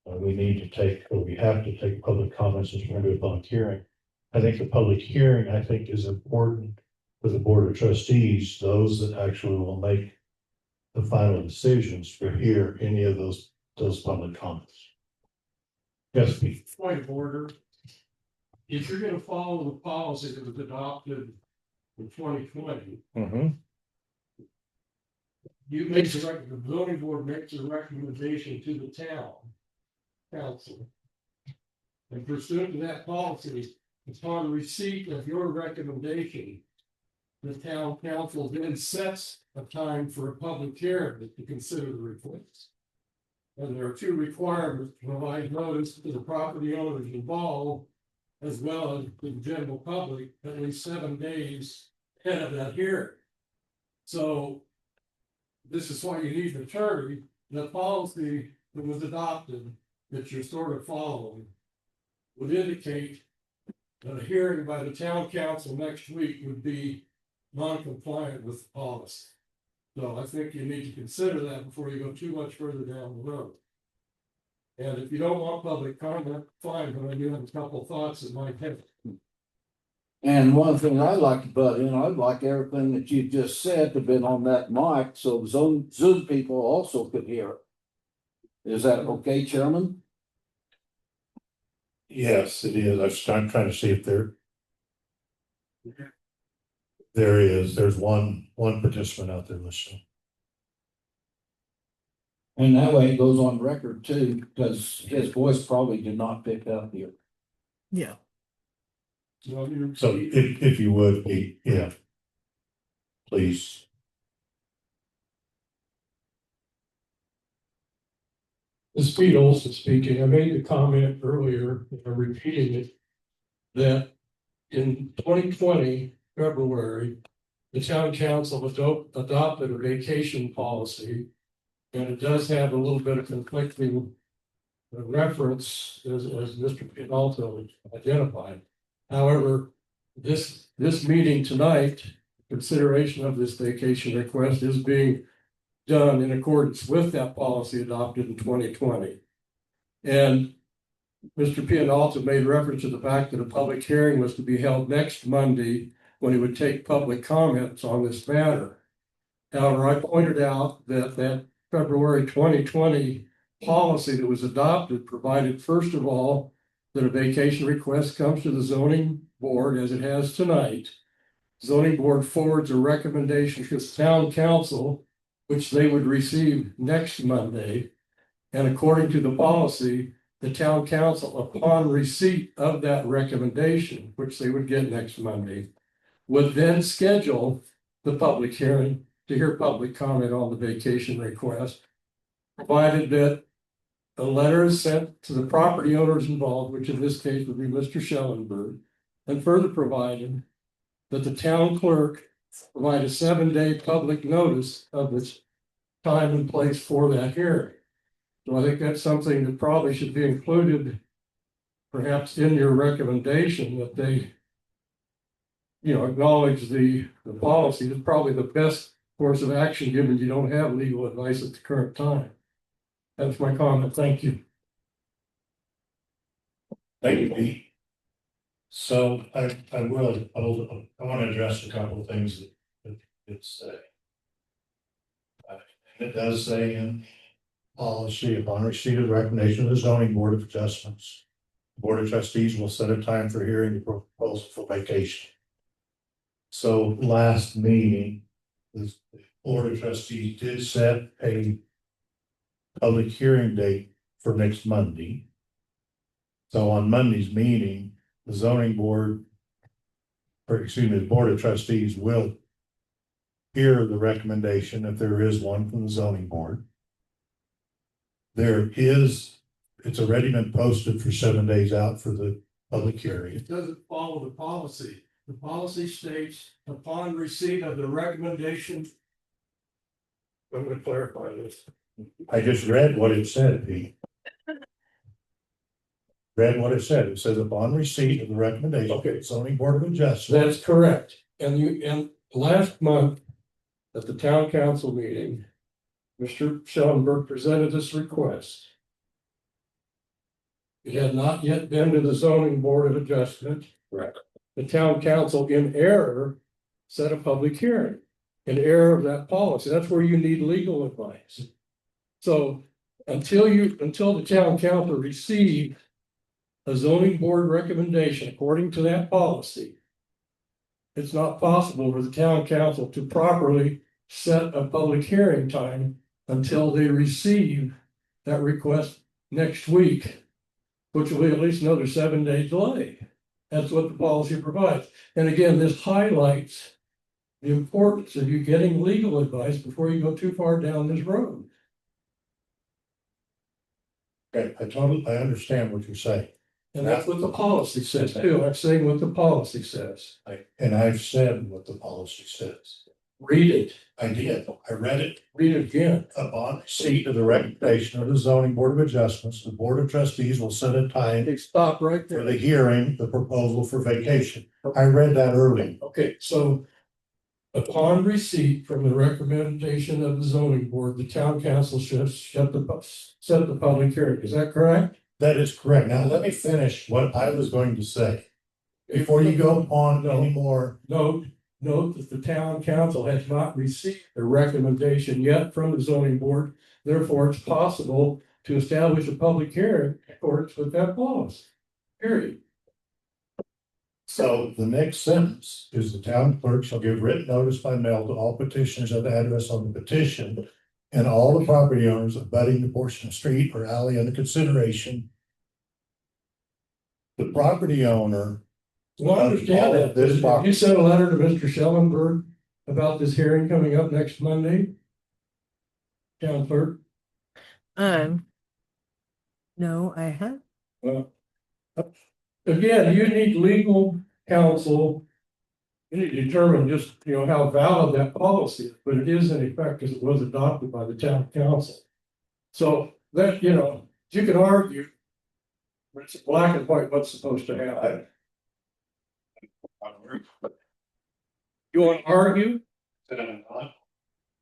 We need to take, or we have to take public comments as we're going to do a public hearing. I think the public hearing, I think, is important for the board of trustees, those that actually will make the final decisions to hear any of those public comments. Yes, Pete. Point of order. If you're gonna follow the policy that was adopted in 2020, you make the zoning board makes a recommendation to the town council. And pursuant to that policy, upon receipt of your recommendation, the town council then sets a time for a public hearing to consider the request. And there are 2 requirements to provide notice to the property owners involved, as well as to the general public, at least 7 days ahead of that hearing. So this is why you need an attorney. The policy that was adopted that you're sort of following would indicate that a hearing by the town council next week would be non-compliant with the policy. So I think you need to consider that before you go too much further down the road. And if you don't want public comment, fine, but I do have a couple thoughts in my head. And one thing I'd like to butt in, I'd like everything that you just said to have been on that mic, so Zoom people also could hear it. Is that okay, Chairman? Yes, it is. I'm trying to see if there's one participant out there listening. And that way it goes on record too, because his voice probably did not pick up here. Yeah. Well, you're- So if you would, Pete, yeah. Please. This is Pete Olson speaking. I made the comment earlier, I'm repeating it, that in 2020, February, the town council adopted a vacation policy. And it does have a little bit of conflicting reference as Mr. Pinalto identified. However, this meeting tonight, consideration of this vacation request is being done in accordance with that policy adopted in 2020. And Mr. Pinalto made reference to the fact that a public hearing was to be held next Monday when he would take public comments on this matter. However, I pointed out that February 2020 policy that was adopted provided, first of all, that a vacation request comes to the zoning board as it has tonight. Zoning board forwards a recommendation to the town council, which they would receive next Monday. And according to the policy, the town council, upon receipt of that recommendation, which they would get next Monday, would then schedule the public hearing to hear public comment on the vacation request, provided that a letter is sent to the property owners involved, which in this case would be Mr. Schellenberg, and further provided that the town clerk provide a 7-day public notice of its time and place for that hearing. So I think that's something that probably should be included perhaps in your recommendation, that they, you know, acknowledge the policy is probably the best course of action, given you don't have legal advice at the current time. That's my comment. Thank you. Thank you, Pete. So I want to address a couple of things that it say. It does say in policy, upon receipt of the recommendation of the zoning board of adjustments, the board of trustees will set a time for hearing the proposal for vacation. So last meeting, the board of trustees did set a public hearing date for next Monday. So on Monday's meeting, the zoning board, or excuse me, the board of trustees will hear the recommendation, if there is one from the zoning board. It's already been posted for 7 days out for the public hearing. It doesn't follow the policy. The policy states upon receipt of the recommendation. I'm going to clarify this. I just read what it said, Pete. Read what it said. It says upon receipt of the recommendation of the zoning board of adjustments. That's correct. And last month at the town council meeting, Mr. Schellenberg presented this request. It had not yet been to the zoning board of adjustment. Correct. The town council in error set a public hearing in error of that policy. That's where you need legal advice. So until the town council receive a zoning board recommendation according to that policy, it's not possible for the town council to properly set a public hearing time until they receive that request next week, which will be at least another 7-day delay. That's what the policy provides. And again, this highlights the importance of you getting legal advice before you go too far down this road. Okay, I understand what you're saying. And that's what the policy says too. I'm saying what the policy says. And I've said what the policy says. Read it. I did. I read it. Read it again. Upon receipt of the recommendation of the zoning board of adjustments, the board of trustees will set a time They stop right for there. the hearing, the proposal for vacation. I read that early. Okay, so upon receipt from the recommendation of the zoning board, the town council should set the public hearing. Is that correct? That is correct. Now, let me finish what I was going to say. Before you go on anymore. Note that the town council has not received a recommendation yet from the zoning board. Therefore, it's possible to establish a public hearing in accordance with that clause. Period. So the next sentence is the town clerk shall give written notice by mail to all petitioners of the address on the petition and all the property owners abutting the portion of street or alley under consideration. The property owner. Well, I understand that. This property. You sent a letter to Mr. Schellenberg about this hearing coming up next Monday? Town clerk? No, I have. Well, again, you need legal counsel. You need to determine just, how valid that policy is, but it is in effect because it was adopted by the town council. So that, you can argue, but it's black and white what's supposed to happen. You want to argue?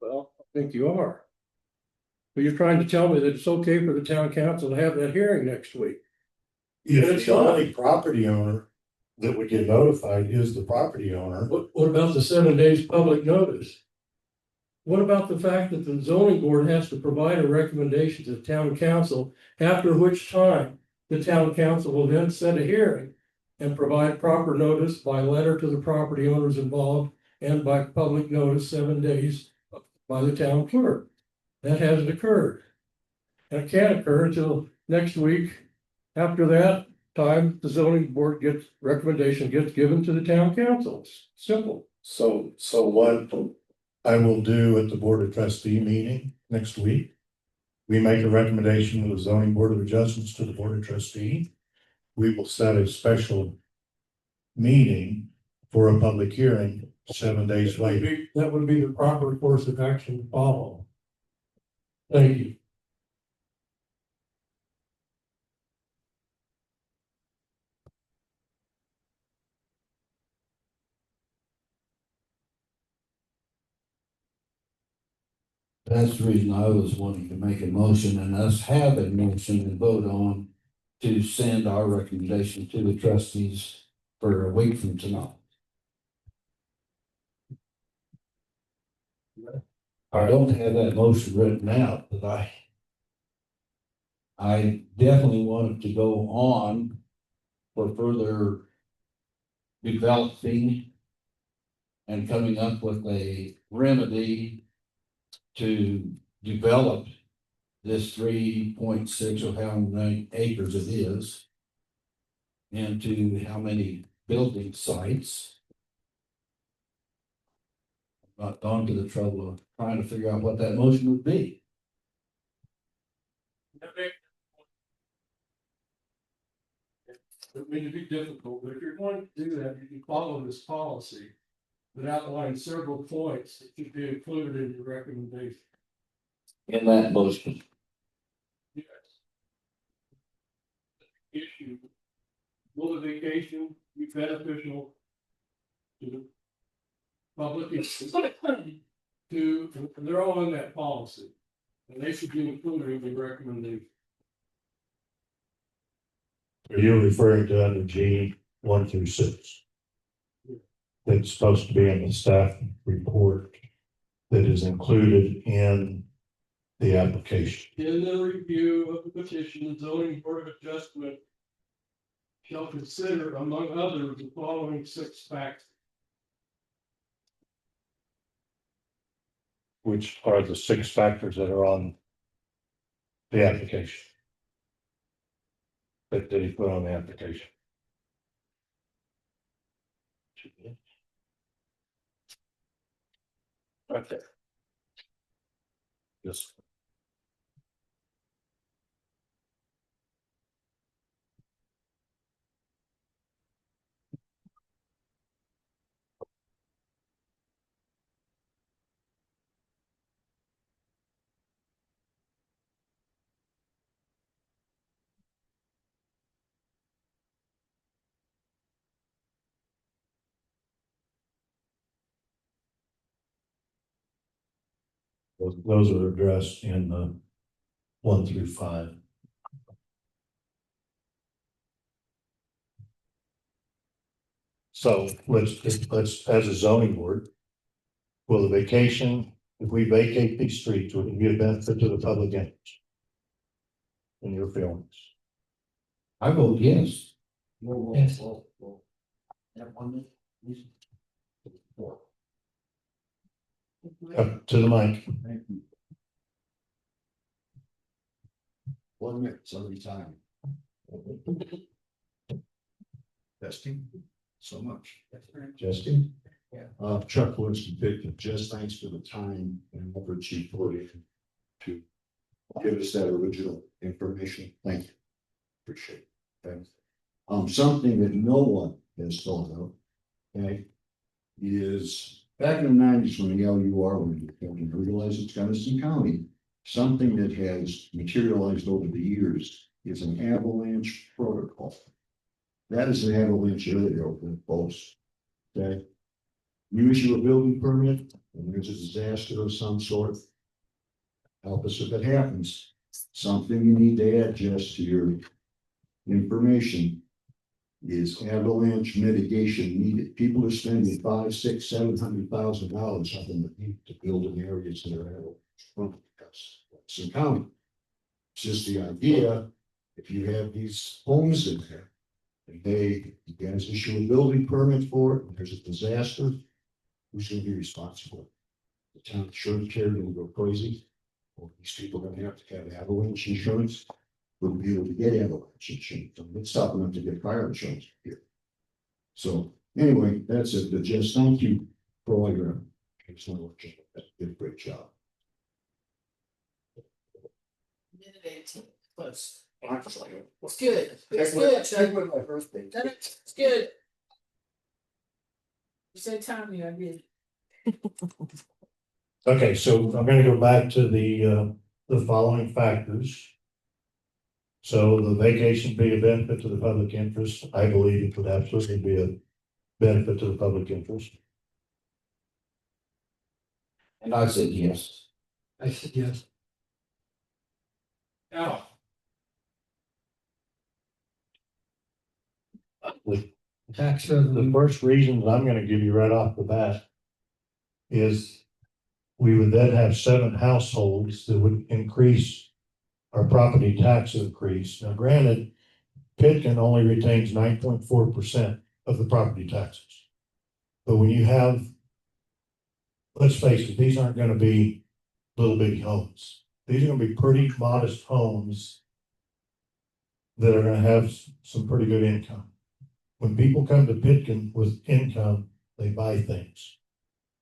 Well, I think you are. But you're trying to tell me that it's okay for the town council to have that hearing next week. If the only property owner that would get notified is the property owner. What about the 7 days public notice? What about the fact that the zoning board has to provide a recommendation to the town council, after which time the town council will then set a hearing and provide proper notice by letter to the property owners involved and by public notice 7 days by the town clerk? That hasn't occurred. And it can't occur until next week. After that time, the zoning board recommendation gets given to the town council. It's simple. So what I will do at the Board of Trustee meeting next week. We make a recommendation to the zoning board of adjustments to the Board of Trustee. We will set a special meeting for a public hearing 7 days later. That would be the proper course of action to follow. Thank you. That's the reason I was wanting to make a motion and us have a motion and vote on to send our recommendation to the trustees for a week from tonight. I don't have that motion written out, but I definitely wanted to go on for further developing and coming up with a remedy to develop this 3.6 or how many acres it is into how many building sites. I've not gone to the trouble of trying to figure out what that motion would be. It may be difficult, but if you're going to do that, you can follow this policy that outlines several points that should be included in your recommendation. In that motion. Yes. Issue, will the vacation be beneficial to the public? And they're all in that policy, and they should be included in the recommendation. Are you referring to under G 1 through 6? That's supposed to be in the staff report that is included in the application. In the review of the petition, the zoning board of adjustment shall consider, among others, the following 6 factors. Which are the 6 factors that are on the application? That he put on the application. Right there. Yes. Those are addressed in the 1 through 5. So let's, as a zoning board, will the vacation, if we vacate these streets, will it be a benefit to the public interest? In your feelings? I vote yes. Yes. Up to the mic. Thank you. 1 minute, every time. Testing, so much. Justin? Chuck Woods from Pitkin, just thanks for the time and effort you put in to give us that original information. Thank you. Appreciate it. Thanks. Something that no one has thought of, okay, is back in the 90s when the LUR went into building, I realized it's Gunnison County. Something that has materialized over the years is an avalanche protocol. That is an avalanche area over folks. Okay. You issue a building permit and there's a disaster of some sort. Help us if it happens. Something you need to add just to your information is avalanche mitigation needed. People are spending $500,000, $600,000, $700,000 up in the deep to build in areas that are avalanche. Some county. It's just the idea, if you have these homes in there, and you guys issue a building permit for it, and there's a disaster, who's gonna be responsible? The town insurance carrier will go crazy, or these people are gonna have to have avalanche insurance, wouldn't be able to get avalanche insurance, it's stopping them to get fire insurance here. So anyway, that's it, but just thank you for all your. Did a great job. Minute 18, close. It's good. It's good, Chuck. my birthday. It's good. You said time me, I did. Okay, so I'm gonna go back to the following factors. So the vacation be a benefit to the public interest. I believe it would absolutely be a benefit to the public interest. And I said yes. I said yes. Now, Tax The revenue. first reasons I'm gonna give you right off the bat is we would then have 7 households that would increase our property tax increase. Now granted, Pitkin only retains 9.4% of the property taxes. But when you have, let's face it, these aren't gonna be little bitty homes. These are gonna be pretty modest homes that are gonna have some pretty good income. When people come to Pitkin with income, they buy things.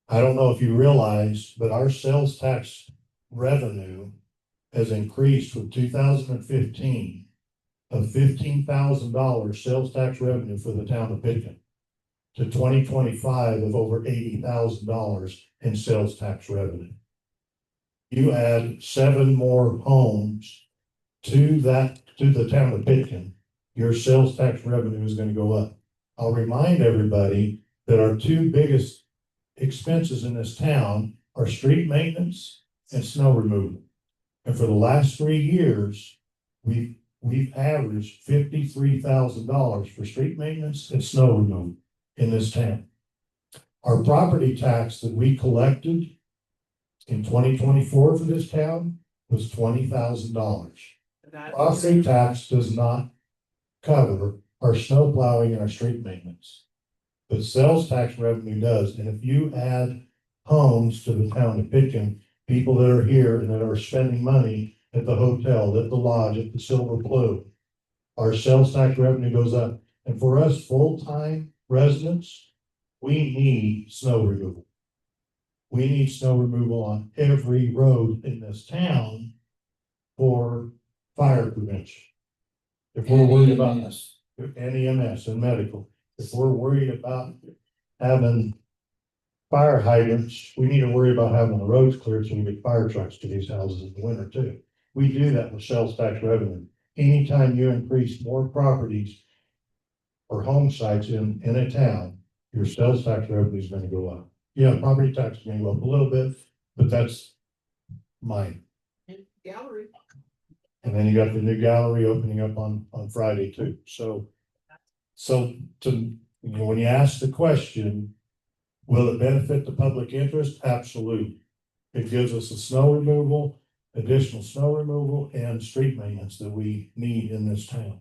I don't know if you realize, but our sales tax revenue has increased from 2015 of $15,000 sales tax revenue for the town of Pitkin to 2025 of over $80,000 in sales tax revenue. You add 7 more homes to the town of Pitkin, your sales tax revenue is gonna go up. I'll remind everybody that our 2 biggest expenses in this town are street maintenance and snow removal. And for the last 3 years, we've averaged $53,000 for street maintenance and snow removal in this town. Our property tax that we collected in 2024 for this town was $20,000. Property tax does not cover our snow plowing and our street maintenance. But sales tax revenue does, and if you add homes to the town of Pitkin, people that are here and that are spending money at the hotel, at the lodge, at the Silver Blue, our sales tax revenue goes up. And for us full-time residents, we need snow removal. We need snow removal on every road in this town for fire prevention. If we're worried about and EMS and medical, if we're worried about having fire hydrants, we need to worry about having the roads cleared so we get fire trucks to these houses in the winter too. We do that with sales tax revenue. Anytime you increase more properties or home sites in a town, your sales tax revenue is gonna go up. Yeah, property tax is gonna go up a little bit, but that's mine. Gallery. And then you got the new gallery opening up on Friday too. So when you ask the question, will it benefit the public interest? Absolutely. It gives us additional snow removal and street maintenance that we need in this town.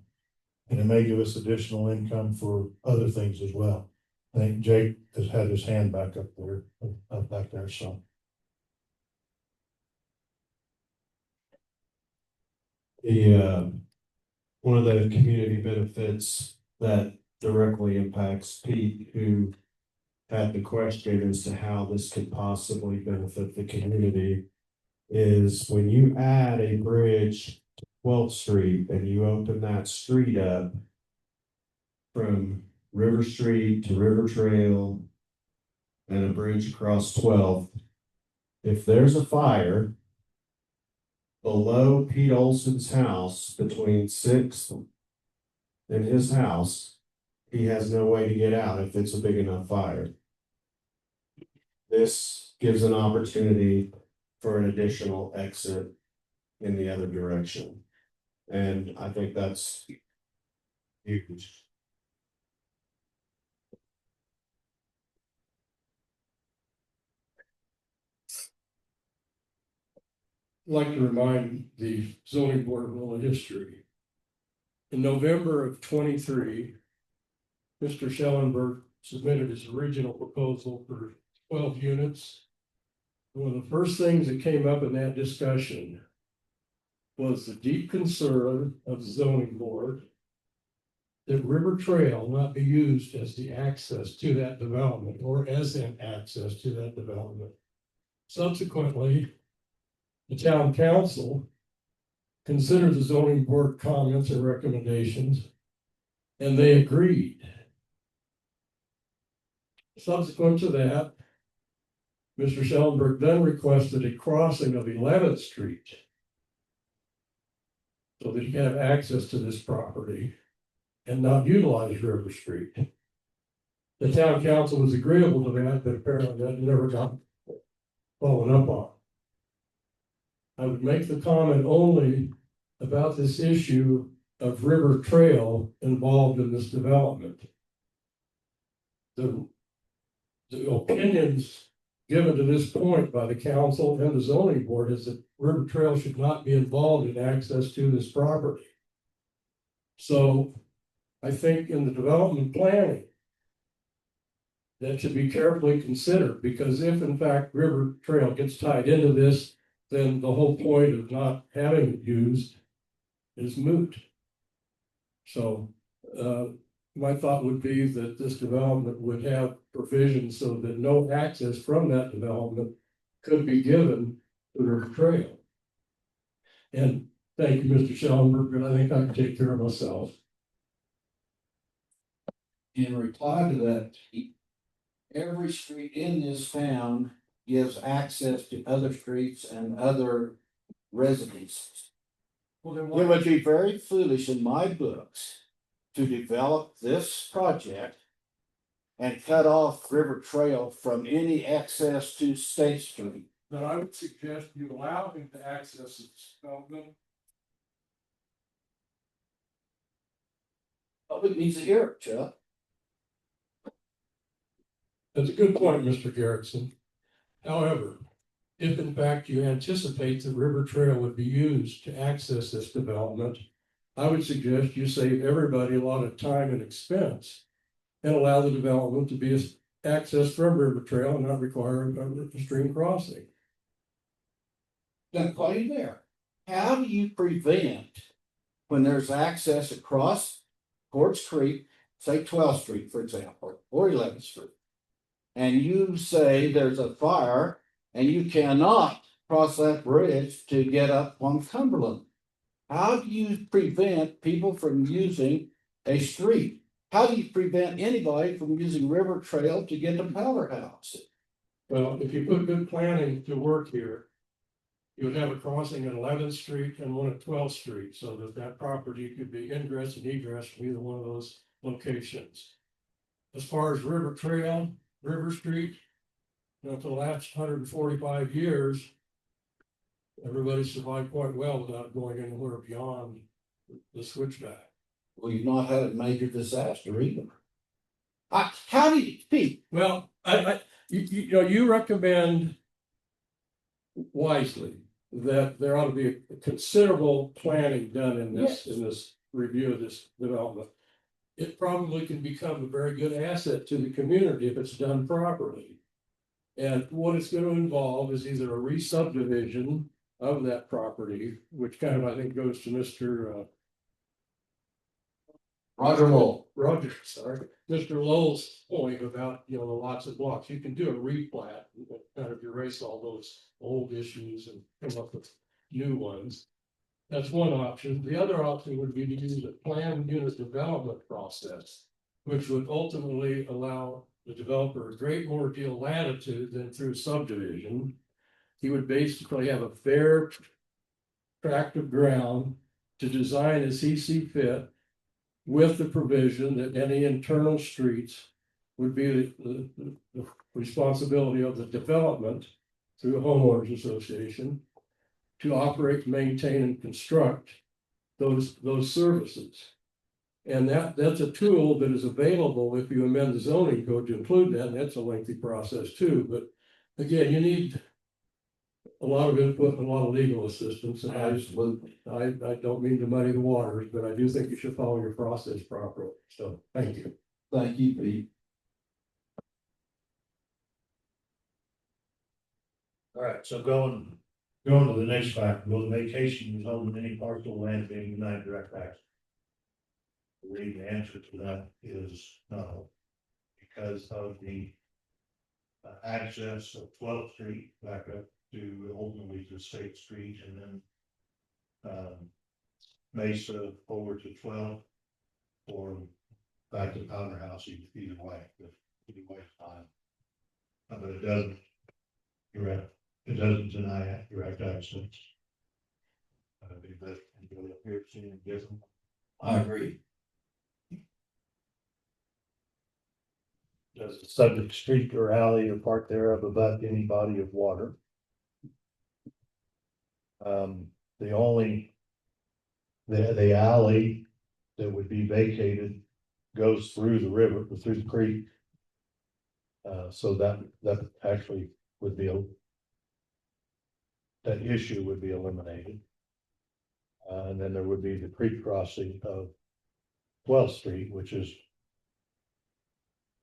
And it may give us additional income for other things as well. I think Jake has had his hand back up there, so. One of the community benefits that directly impacts Pete, who had the question as to how this could possibly benefit the community, is when you add a bridge to 12th Street and you open that street up from River Street to River Trail and a bridge across 12th, if there's a fire below Pete Olson's house between 6th and his house, he has no way to get out if it's a big enough fire. This gives an opportunity for an additional exit in the other direction. And I think that's huge. I'd like to remind the zoning board of a little history. In November of 23, Mr. Schellenberg submitted his original proposal for 12 units. One of the first things that came up in that discussion was the deep concern of the zoning board that River Trail not be used as the access to that development or as an access to that development. Subsequently, the town council considered the zoning board comments and recommendations, and they agreed. Subsequent to that, Mr. Schellenberg then requested a crossing of 11th Street so that he can have access to this property and not utilize River Street. The town council was agreeable to that, but apparently that never got followed up on. I would make the comment only about this issue of River Trail involved in this development. The opinions given to this point by the council and the zoning board is that River Trail should not be involved in access to this property. So I think in the development planning, that should be carefully considered, because if in fact River Trail gets tied into this, then the whole point of not having it used is moot. So my thought would be that this development would have provisions so that no access from that development could be given to River Trail. And thank you, Mr. Schellenberg, but I think I can take care of myself. In reply to that, every street in this town gives access to other streets and other residences. Well, then It would be very foolish in my books to develop this project and cut off River Trail from any access to State Street. But I would suggest you allow him to access this development. Public needs to hear it, Chuck. That's a good point, Mr. Garrettson. However, if in fact you anticipate the River Trail would be used to access this development, I would suggest you save everybody a lot of time and expense and allow the development to be accessed from River Trail and not require a stream crossing. Then call you there. How do you prevent when there's access across Quartz Creek, say 12th Street, for example, or 11th Street? And you say there's a fire and you cannot cross that bridge to get up on Cumberland. How do you prevent people from using a street? How do you prevent anybody from using River Trail to get to Powerhouse? Well, if you put good planning to work here, you would have a crossing at 11th Street and one at 12th Street, so that that property could be ingress and egress from either one of those locations. As far as River Trail, River Street, you know, for the last 145 years, everybody survived quite well without going anywhere beyond the switchback. Well, you've not had a major disaster either. How do you, Pete? Well, you know, you recommend wisely that there ought to be a considerable planning done in this, Yes. in this review of this development. It probably can become a very good asset to the community if it's done properly. And what it's going to involve is either a re-subdivision of that property, which kind of, I think, goes to Mr. Roger Lowell. Mr. Lowell's point about, you know, the lots of blocks. You can do a replat, kind of erase all those old issues and come up with new ones. That's one option. The other option would be to use a planned unit development process, which would ultimately allow the developer a great more deal latitude than through subdivision. He would basically have a fair tract of ground to design as he see fit, with the provision that any internal streets would be the responsibility of the development through a homeowners association to operate, maintain, and construct those services. And that's a tool that is available if you amend the zoning code to include that, and that's a lengthy process too. But again, you need a lot of input and a lot of legal assistance. And I don't mean to muddy the waters, but I do think you should follow your process properly. So thank you. Thank you, Pete. All right, so going to the next factor, will the vacation result in any parcel of land being denied direct access? The answer to that is no, because of the access of 12th Street back up to ultimately to State Street and then Mesa over to 12 or back to Powder House, either way, either way is fine. But it doesn't, it doesn't deny direct access. But anybody up here seeing anything different? I agree. Does the subject street or alley or part thereof abut any body of water? The only, the alley that would be vacated goes through the river, or through the creek. So that actually would be, that issue would be eliminated. And then there would be the creek crossing of 12th Street, which is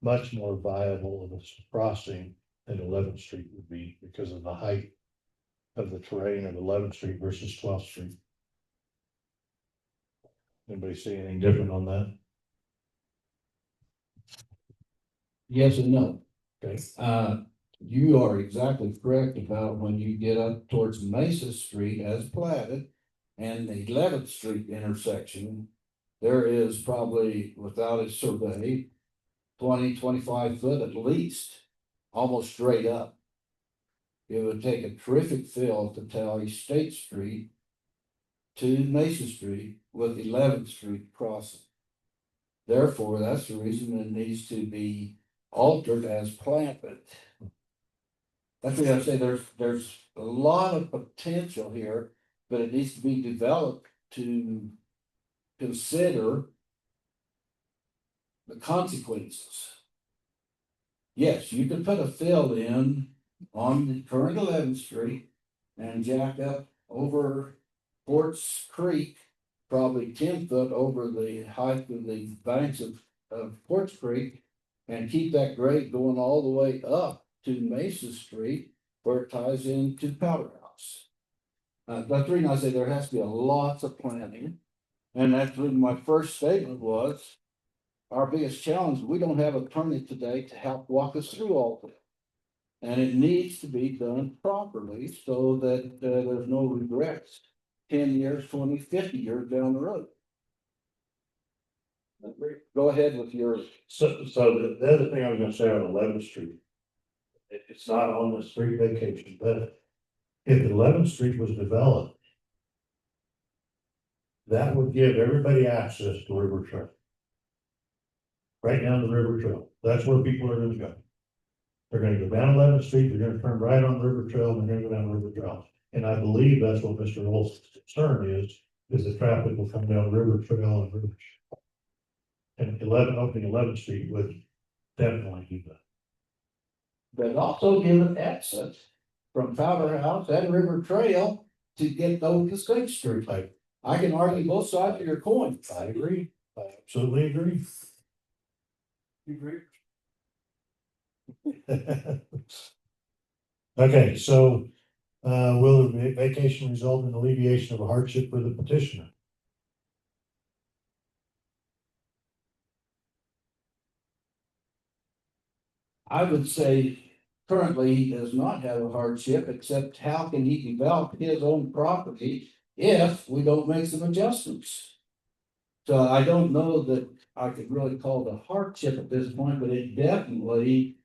much more viable of a crossing than 11th Street would be because of the height of the terrain of 11th Street versus 12th Street. Anybody see anything different on that? Yes and no. Okay. You are exactly correct about when you get up towards Mesa Street as platted and the 11th Street intersection, there is probably, without a survey, 20-25 foot at least, almost straight up. It would take a terrific fill to tally State Street to Mesa Street with 11th Street crossing. Therefore, that's the reason it needs to be altered as planted. That's what I say, there's a lot of potential here, but it needs to be developed to consider the consequences. Yes, you could put a fill in on the current 11th Street and jack up over Forts Creek, probably 10 foot over the height of the banks of Forts Creek, and keep that grade going all the way up to Mesa Street where it ties into Powder House. That's the reason I say there has to be a lots of planning. And that's when my first statement was, our biggest challenge, we don't have an attorney today to help walk us through all of it. And it needs to be done properly so that there's no regrets 10 years, 20, 50 years down the road. Go ahead with your. So the other thing I was gonna say on 11th Street, it's not on the street vacation, but if 11th Street was developed, that would give everybody access to River Trail. Right down the River Trail. That's where people are gonna go. They're gonna go down 11th Street, they're gonna turn right on the River Trail, and they're gonna go down the River Trail. And I believe that's what Mr. Olson's concern is the traffic will come down River Trail and River. And opening 11th Street would definitely do that. But also give it access from Powder House and River Trail to get over to State Street. I can argue both sides of your coin. I agree. I absolutely agree. You agree? Okay, so will the vacation result in alleviation of a hardship for the petitioner? I would say currently he does not have a hardship, except how can he develop his own property if we don't make some adjustments? So I don't know that I could really call it a hardship at this point, but it definitely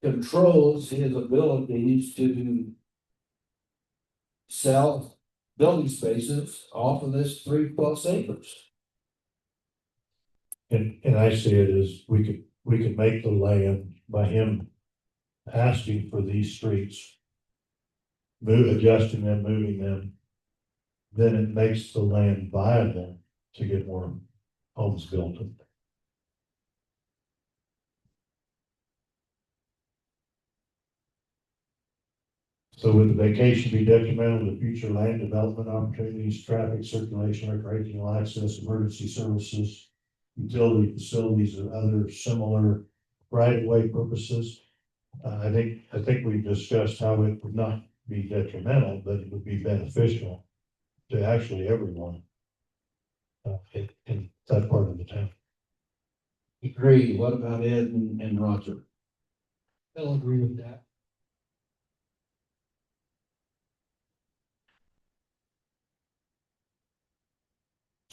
controls his abilities to sell building spaces off of this 3+ acres. And I see it as we could make the land by him asking for these streets. Adjusting them, moving them. Then it makes the land viable to get more homes built. So would the vacation be detrimental to future land development opportunities, traffic circulation, recreational access, emergency services, utility facilities, and other similar right-of-way purposes? I think we discussed how it would not be detrimental, but it would be beneficial to actually everyone in that part of the town. Agree. What about Ed and Roger? I'll agree with that.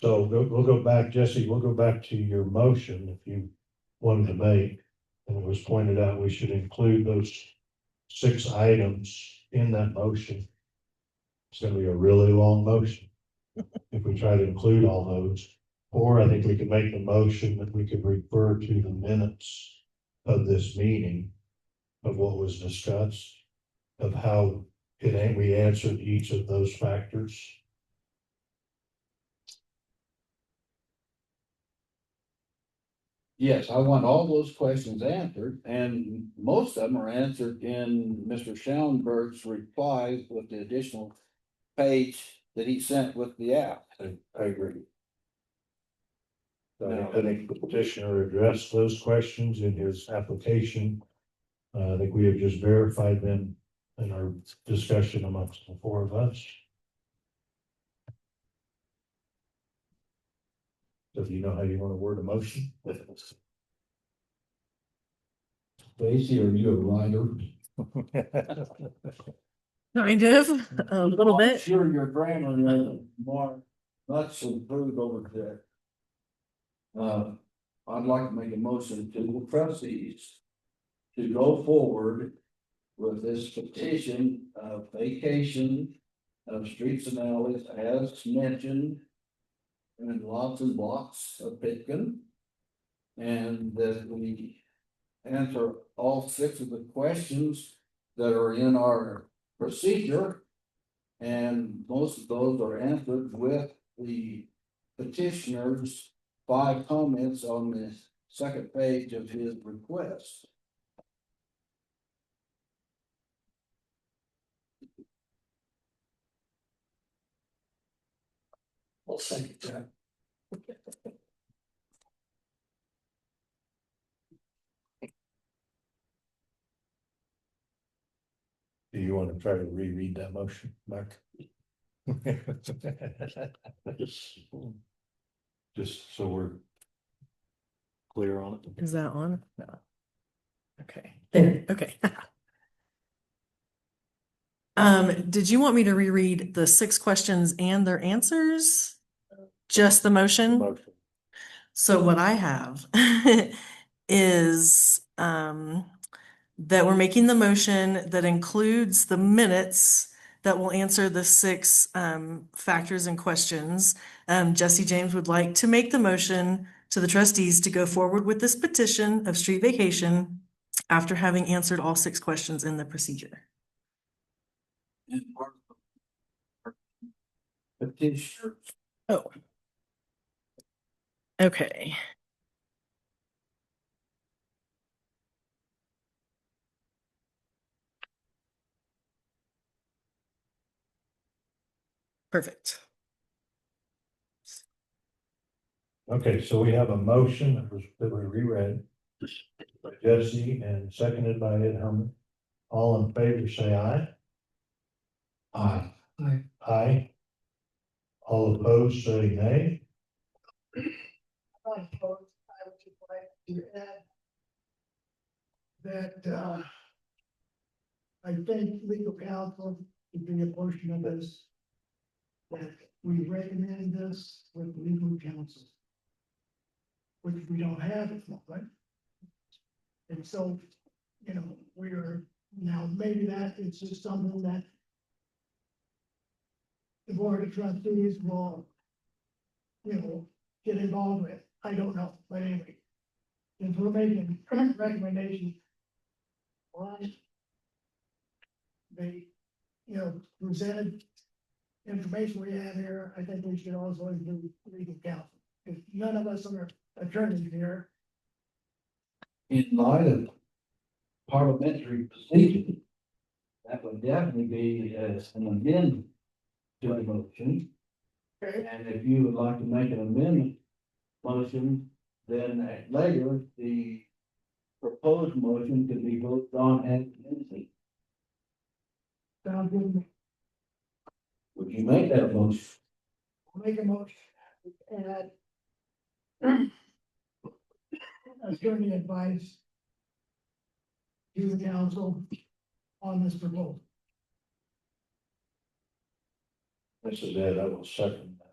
So we'll go back, Jesse, we'll go back to your motion if you wanted to make. And it was pointed out we should include those 6 items in that motion. It's gonna be a really long motion if we try to include all those. Or I think we could make the motion that we could refer to the minutes of this meeting of what was discussed, of how we answered each of those factors. Yes, I want all those questions answered, and most of them are answered in Mr. Schoenberg's replies with the additional page that he sent with the app. I agree. So I think the petitioner addressed those questions in his application. I think we have just verified them in our discussion amongst the 4 of us. So do you know how you want to word a motion? Stacy, are you a writer? Kind of, a little I'm bit. sure your grammar is more, much improved over there. I'd like to make a motion to the trustees to go forward with this petition of vacation of streets and alleys as mentioned in lots and blocks of Pitkin. And that we answer all 6 of the questions that are in our procedure. And most of those are answered with the petitioner's 5 comments on the second page of his request. I'll second that. Do you want to try to reread that motion, Mark? Just so we're clear on it. Is that on? No. Okay, there, okay. Did you want me to reread the 6 questions and their answers? Just the motion? Motion. So what I have is, that we're making the motion that includes the minutes that will answer the 6, factors and questions. Jesse James would like to make the motion to the trustees to go forward with this petition of street vacation after having answered all 6 questions in the procedure. And part of the petitioner. Oh. Okay. Perfect. Okay, so we have a motion that we reread by Jesse and seconded by Ed Helmut. All in favor, say aye. Aye. Aye. All opposed, say nay. I would just like to add that, I think legal counsel should be a portion of this. That we recommend this with legal counsel. Which we don't have at the moment. And so, you know, we are, now maybe that is just something that the board of trustees will, you know, get involved with. I don't know, but anyway. If we're making recommendations on the, you know, presented information we have here, I think we should also include legal counsel. Because none of us are attorneys here. In light of parliamentary procedure, that would definitely be as an amendment to the motion. Okay. And if you would like to make an amendment motion, then later the proposed motion could be voted on as amended. Sounds good to me. Would you make that motion? I'll make a motion and attorney advice to the council on this proposal. This is it, I will second that.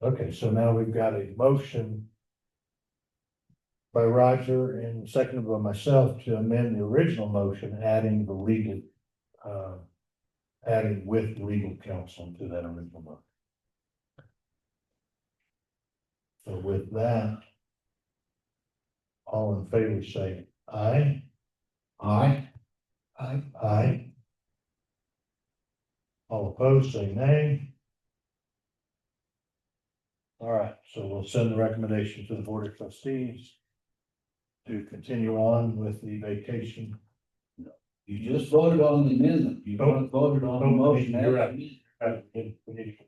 Okay, so now we've got a motion by Roger and seconded by myself to amend the original motion, adding the legal, adding with legal counsel to that original motion. So with that, all in favor say aye. Aye. Aye. All opposed say nay. All right, so we'll send the recommendation to the Board of Trustees to continue on with the vacation. You just voted on the amendment. You haven't voted on the motion. You're right. We need to-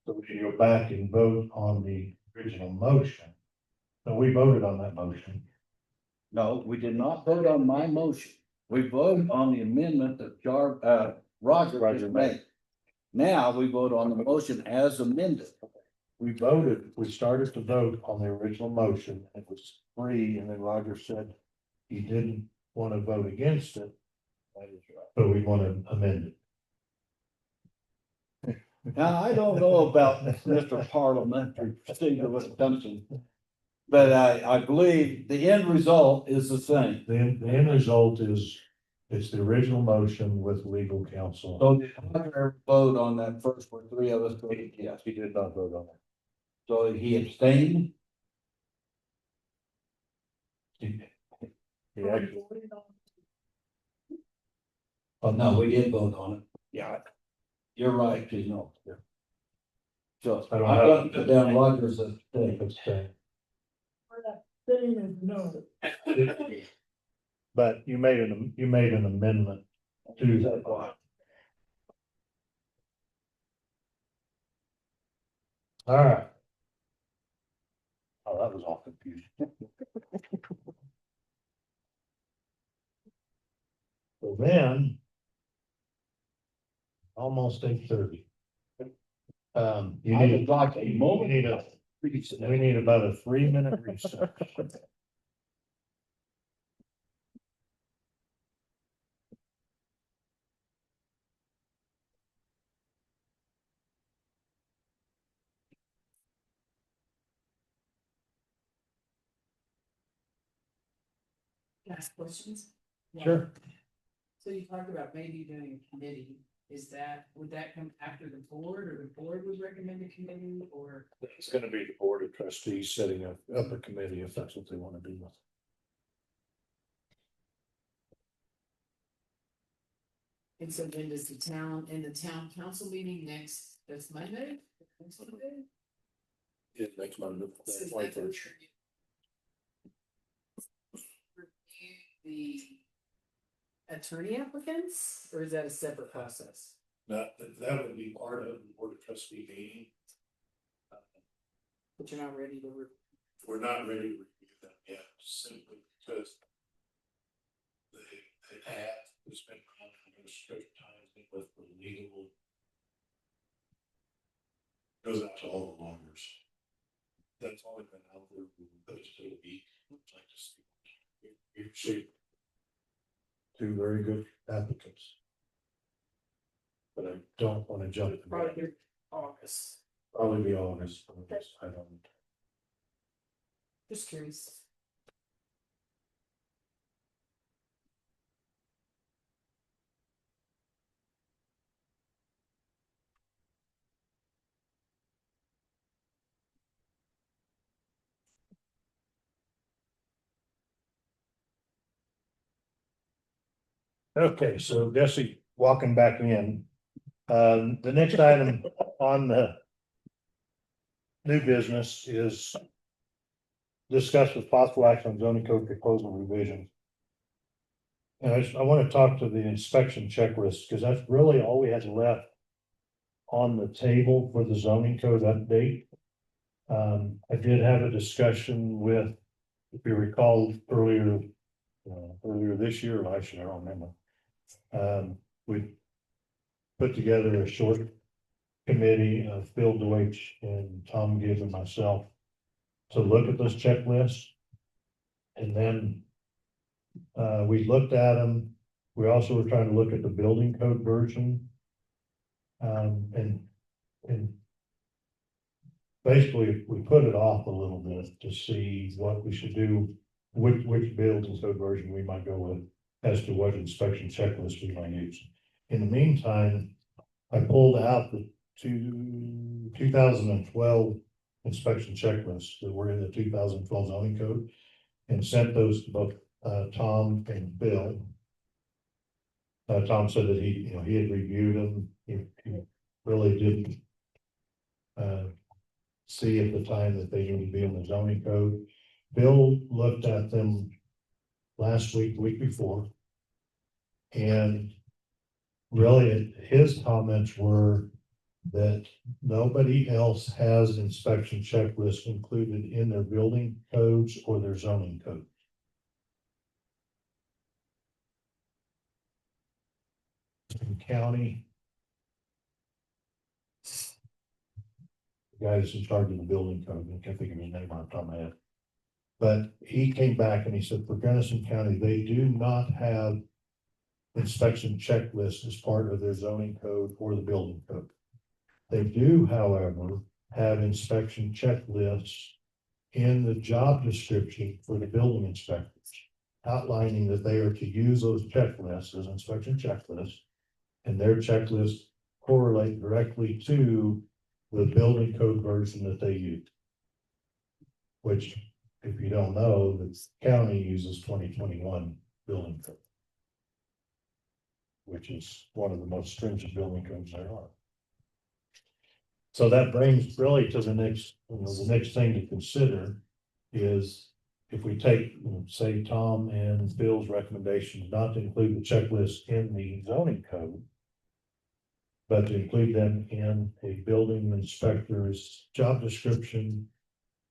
So we need to go back and vote on the original motion. So we voted on that motion. No, we did not vote on my motion. We voted on the amendment that Roger just made. Now we vote on the motion as amended. We started to vote on the original motion. It was 3, and then Roger said he didn't want to vote against it. That is right. But we want to amend it. Now, I don't know about Mr. Parliamentary procedure when it comes to, but I believe the end result is the same. The end result is, it's the original motion with legal counsel. So did Roger vote on that first one? 3 of us voted yes. He did not vote on that. So he abstained. He actually, Oh, no, we did vote on it. Yeah. You're right, you know. So I I'm don't gonna have- put down Rogers as abstained. abstain. Thing is no. But you made an amendment to that. All right. Oh, that was all confusing. So then. Almost 8:30. You I need, would like a moment. we need about a 3-minute recess. Ask questions? Sure. So you talked about maybe doing a committee, would that come after the board, or the board would recommend a committee, or? It's gonna be the Board of Trustees setting up a committee if that's what they want to do. And so then does the town council meeting that's Monday? Next Monday? Yeah, next Monday, So is that 21st. review the attorney applicants, or is that a separate process? That would be part of the Board of Trustee meeting. But you're not ready to, We're not ready to review them yet, simply because they have to spend administrative time with the legal. Goes out to all the lawyers. That's only been out there for those 2 weeks. Like to see. We've received 2 very good applicants. But I don't want to jump. the gun. probably August, Probably be August. I don't. just curious. Okay, so Jesse, walking back in, the next item on the new business is discuss with possible action on zoning code proposal revision. And I want to talk to the inspection checklist, because that's really all we had left on the table for the zoning code update. I did have a discussion with, if you recall, earlier this year, or last year, I don't remember. We put together a short committee of Phil Deutsch and Tom Gibb and myself to look at those checklists. And then we looked at them. We also were trying to look at the building code version. And basically, we put it off a little bit to see what we should do, which building code version we might go with as to what inspection checklist we might use. In the meantime, I pulled out the 2012 inspection checklists that were in the 2012 zoning code and sent those to both Tom and Bill. Tom said that he had reviewed them. He really didn't see at the time that they needed to be in the zoning code. Bill looked at them last week, week before, and really his comments were that nobody else has inspection checklists included in their building codes or their zoning code. In county, the guy that's in charge of the building code, I can't think of his name on the top of my head. But he came back and he said, for Gunnison County, they do not have inspection checklists as part of their zoning code or the building code. They do, however, have inspection checklists in the job description for the building inspectors, outlining that they are to use those checklists as inspection checklists, and their checklists correlate directly to the building code version that they use. Which, if you don't know, the county uses 2021 building code, which is one of the most stringent building codes there are. So that brings really to the next thing to consider is if we take, say, Tom and Bill's recommendation not to include the checklist in the zoning code, but to include them in a building inspector's job description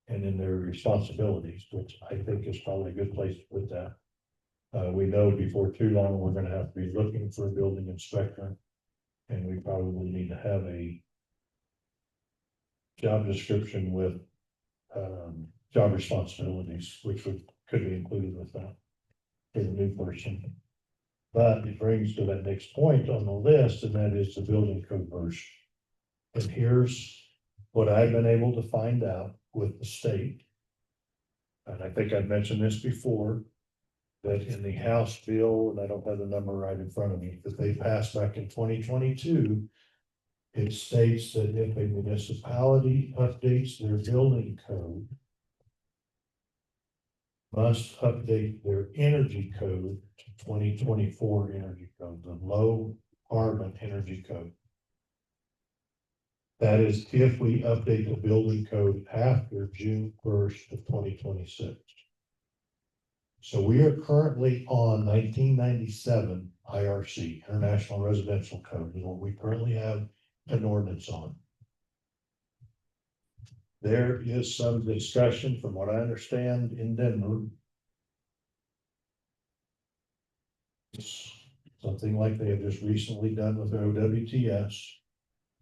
and in their responsibilities, which I think is probably a good place to put that. We know before too long, we're gonna have to be looking for a building inspector, and we probably need to have a job description with job responsibilities, which could be included with that for the new person. But it brings to that next point on the list, and that is the building code version. And here's what I've been able to find out with the state. And I think I've mentioned this before, that in the House bill, and I don't have the number right in front of me, that they passed back in 2022, it states that if a municipality updates their building code, must update their energy code to 2024 energy code, the low carbon energy code. That is if we update the building code after June 1st of 2026. So we are currently on 1997 IRC, International Residential Code, is what we currently have an ordinance on. There is some discussion, from what I understand, in Denver. Something like they have just recently done with their OWTS,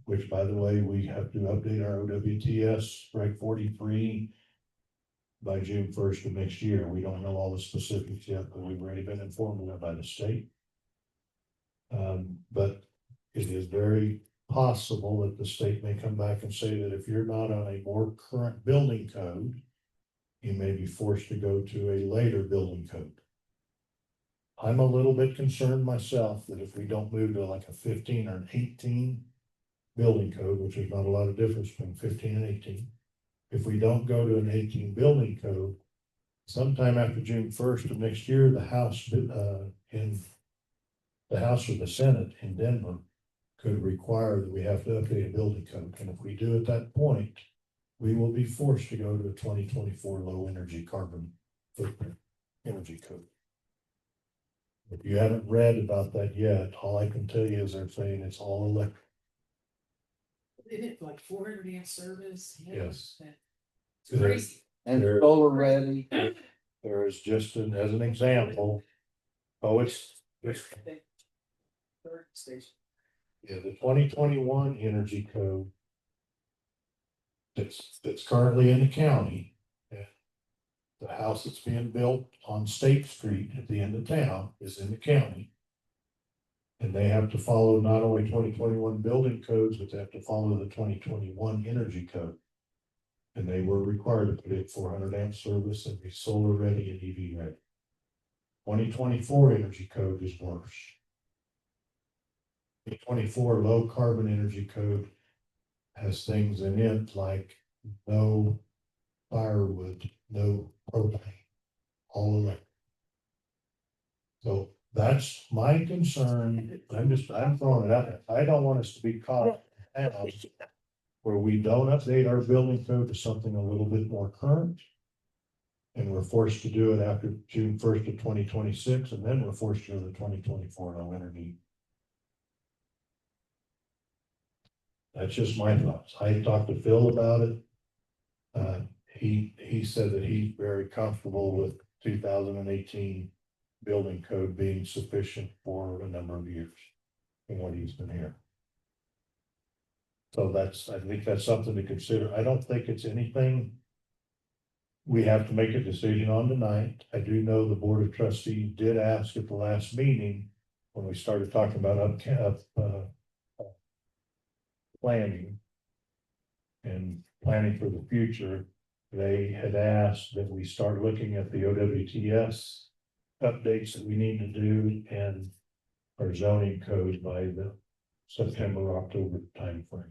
which, by the way, we have to update our OWTS Reg 43 by June 1st of next year. We don't know all the specifics yet, but we've already been informed of that by the state. But it is very possible that the state may come back and say that if you're not on a more current building code, you may be forced to go to a later building code. I'm a little bit concerned myself that if we don't move to like a 15 or an 18 building code, which is not a lot of difference between 15 and 18, if we don't go to an 18 building code, sometime after June 1st of next year, the House or the Senate in Denver could require that we have to update a building code. And if we do at that point, we will be forced to go to a 2024 low energy carbon footprint energy code. If you haven't read about that yet, all I can tell you is they're saying it's all electric. Isn't it like 400 amp service? Yeah, Yes. It's crazy. And There- solar ready. There is just as an example. Oh, it's, Third station. yeah, the 2021 energy code. That's currently in the county. And the house that's being built on State Street at the end of town is in the county. And they have to follow not only 2021 building codes, but they have to follow the 2021 energy code. And they were required to put in 400 amp service and be solar ready and EV ready. 2024 energy code is worse. The 24 low carbon energy code has things in it like no firewood, no propane, all electric. So that's my concern. I'm throwing it out there. I don't want us to be caught out where we don't update our building code to something a little bit more current. And we're forced to do it after June 1st of 2026, and then we're forced to do the 2024 no energy. That's just my thoughts. I talked to Phil about it. He said that he's very comfortable with 2018 building code being sufficient for a number of years from what he's been here. So I think that's something to consider. I don't think it's anything we have to make a decision on tonight. I do know the Board of Trustees did ask at the last meeting when we started talking about planning and planning for the future. They had asked that we start looking at the OWTS updates that we need to do and our zoning code by the September, October timeframe.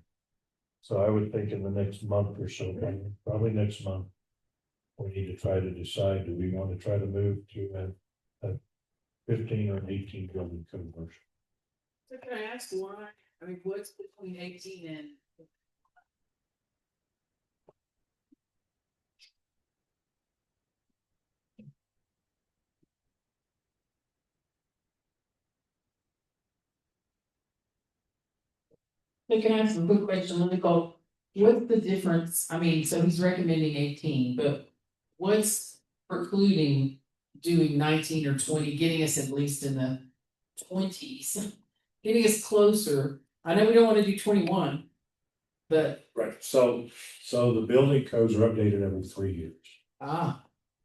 So I would think in the next month or so, probably next month, we need to try to decide, do we want to try to move to a 15 or an 18 building code version? So can I ask why? I mean, what's between 18 and? So can I ask a quick question, Nicole? What's the difference? I mean, so he's recommending 18, but what's precluding doing 19 or 20, getting us at least in the 20s? Getting us closer. I know we don't want to do 21, but Right, so the building codes are updated every 3 years.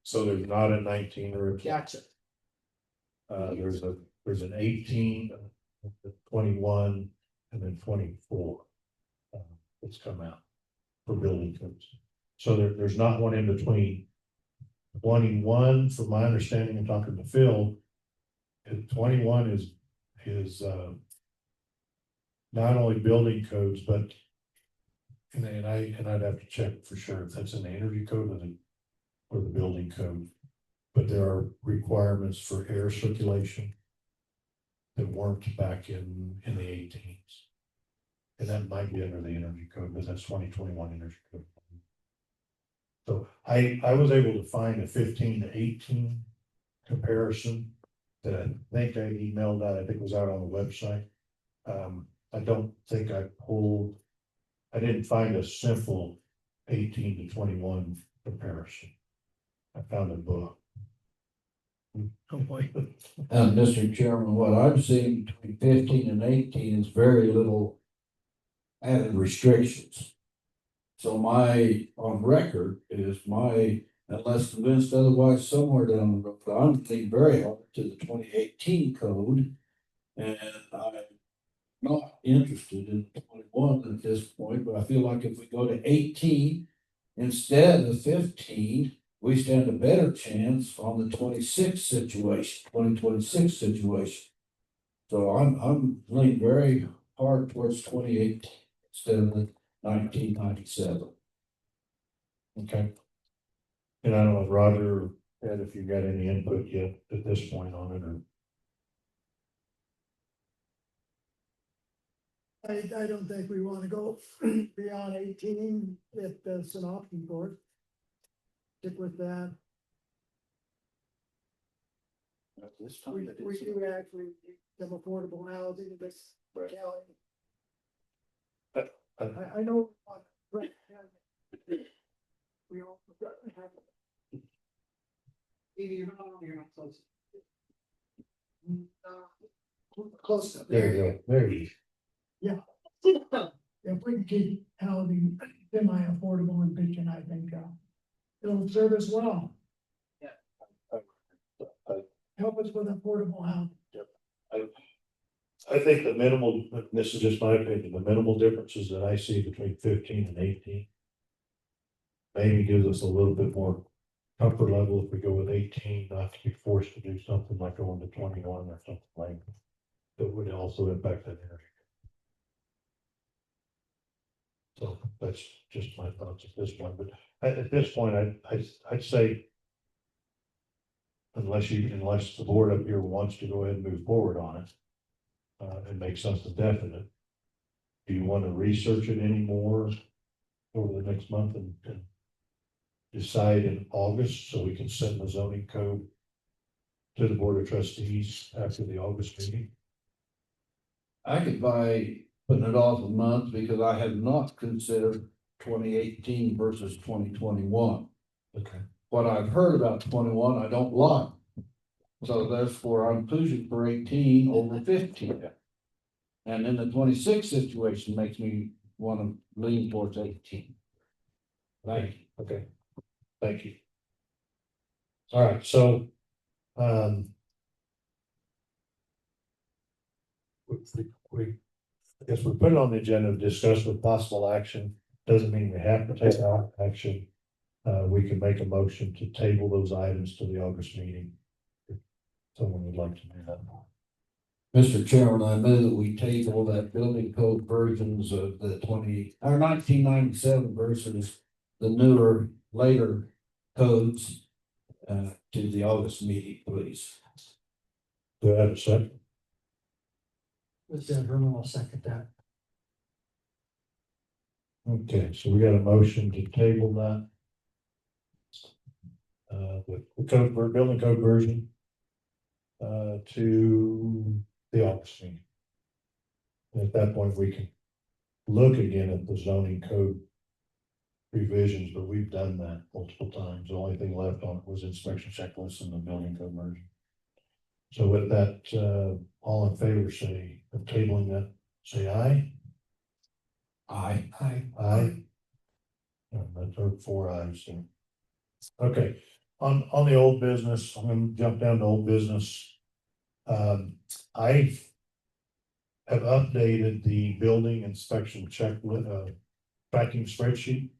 So there's not a 19 or a 20. gotcha. There's an 18, 21, and then 24. That's come out for building codes. So there's not one in between. 21, from my understanding and talking to Phil, 21 is not only building codes, but and I'd have to check for sure if that's in the energy code or the building code. But there are requirements for air circulation that weren't back in the 18s. And that might be under the energy code, but that's 2021 energy code. So I was able to find a 15 to 18 comparison that I think I emailed out. I think it was out on the website. I don't think I didn't find a simple 18 to 21 comparison. I found a book. Oh, boy. Mr. Chairman, what I'm seeing between 15 and 18 is very little added restrictions. So on record is unless convinced otherwise somewhere down the road, I'm thinking very hard to the 2018 code. And I'm not interested in 21 at this point, but I feel like if we go to 18 instead of 15, we stand a better chance on the 2026 situation. So I'm leaning very hard towards 2018 instead of the 1997. Okay. And I don't know, Roger, Ed, if you got any input yet at this point on it, or I don't think we want to go beyond 18 if that's an option for it. Stick with that. This time We, it we is. do actually have affordable housing in this Right. county. Uh, I know. Right. We all have. Either you're not on, or you're not close. Close enough. There you go, there you If we can keep housing semi-affordable in Pitkin, I think, it'll serve us well. go. Help us with affordable housing. I think the minimal, this is just my opinion, the minimal differences that I see between 15 and 18. Maybe gives us a little bit more comfort level if we go with 18, not to be forced to do something like going to 21 or something like that. That would also impact that area. So that's just my thoughts at this point, but at this point, I'd say. Unless the board up here wants to go ahead and move forward on it. And make something definite. Do you want to research it anymore over the next month and decide in August so we can send the zoning code to the Board of Trustees after the August meeting? I could buy putting it off a month because I have not considered 2018 versus 2021. Okay. What I've heard about 21, I don't like. So therefore, I'm pushing for 18 over 15. And then the 26 situation makes me want to lean towards 18. Thank you. Okay. Thank you. All right, so, I guess we put it on the agenda to discuss with possible action. Doesn't mean we have to take action. We can make a motion to table those items to the August meeting. If someone would like to do that. Mr. Chairman, I move that we table that building code versions of the 1997 versus the newer, later codes to the August meeting, please. Do I have a second? Mr. Herman will second that. Okay, so we got a motion to table that. The code, building code version. To the August meeting. And at that point, we can look again at the zoning code revisions, but we've done that multiple times. The only thing left on it was inspection checklist and the building code version. So with that, all in favor, say, of tabling that, say aye. Aye. Aye. That's our 4 ayes. So. Okay, on the old business, I'm gonna jump down to old business. I have updated the building inspection checklist, tracking spreadsheet.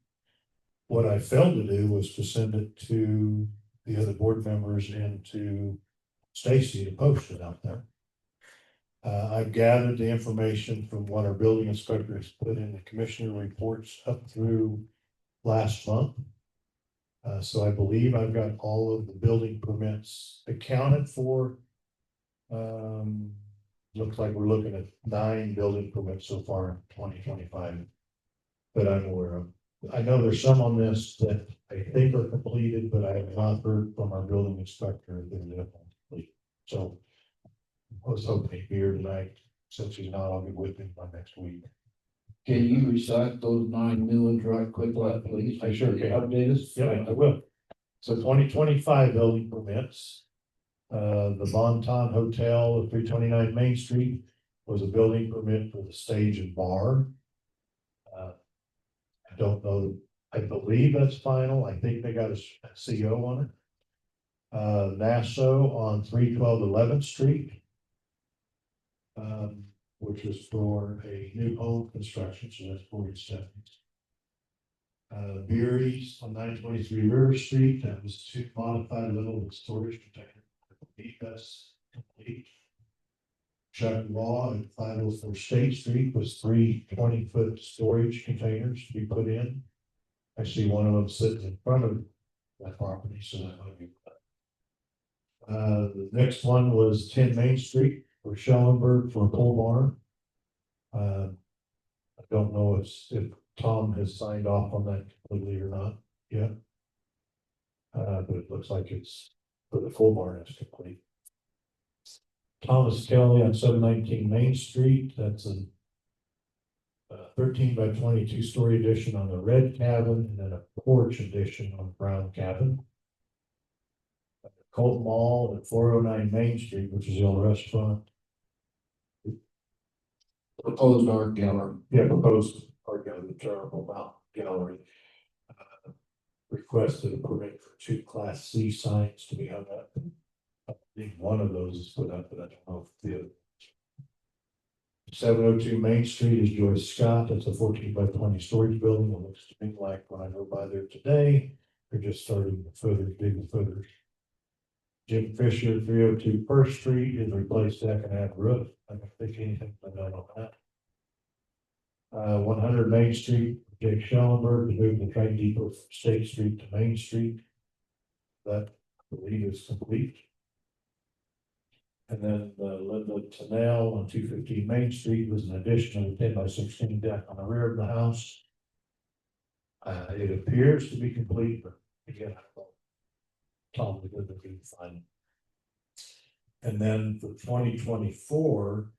What I failed to do was to send it to the other board members and to Stacy to post it out there. I've gathered the information from what our building inspectors put in the commissioner reports up through last month. So I believe I've got all of the building permits accounted for. Looks like we're looking at 9 building permits so far in 2025 that I'm aware of. I know there's some on this that I think are completed, but I have not heard from our building inspector if they're complete. So I was hoping he'd be here tonight. Since he's not, I'll be with him by next week. Can you recite those 9 new ones right quick, please? I sure can. Update us. Yeah, I will. So 2025 building permits. The Bonton Hotel, 329 Main Street, was a building permit for the stage and bar. I don't know, I believe that's final. I think they got a CO on it. Nassau on 312 11th Street. Which was for a new home construction, so that's 47. Beardy's on 923 River Street, that was 2 modified little storage containers. I believe that's complete. Chuck Law at 504 State Street was 3 20-foot storage containers to be put in. I see one of them sitting in front of that property, so that might be. The next one was 10 Main Street for Schellenberg for a pole barn. I don't know if Tom has signed off on that completely or not yet. But it looks like it's for the full barn is complete. Thomas Kelly on 719 Main Street, that's a 13 by 22 story addition on the red cabin, and then a porch addition on the brown cabin. Colt Mall at 409 Main Street, which is the old restaurant. Proposed art gallery. Yeah, proposed art gallery, the Terrible Mountain Gallery. Requested a permit for 2 Class C signs to be hung up. I think one of those is put up, but I don't know if the other. 702 Main Street is Joyce Scott. That's a 14 by 20 storage building. It looks to me like when I go by there today, they're just starting the footers, digging the footers. Jim Fisher, 302 First Street is replaced deck and add roof. I don't think anything been done on that. 100 Main Street, Jake Schellenberg, to move the train depot from State Street to Main Street. That, I believe, is complete. And then Linda Tennell on 215 Main Street was an addition of a 10 by 16 deck on the rear of the house. It appears to be complete, but again, I thought Tom was good to be fine. And then for 2024,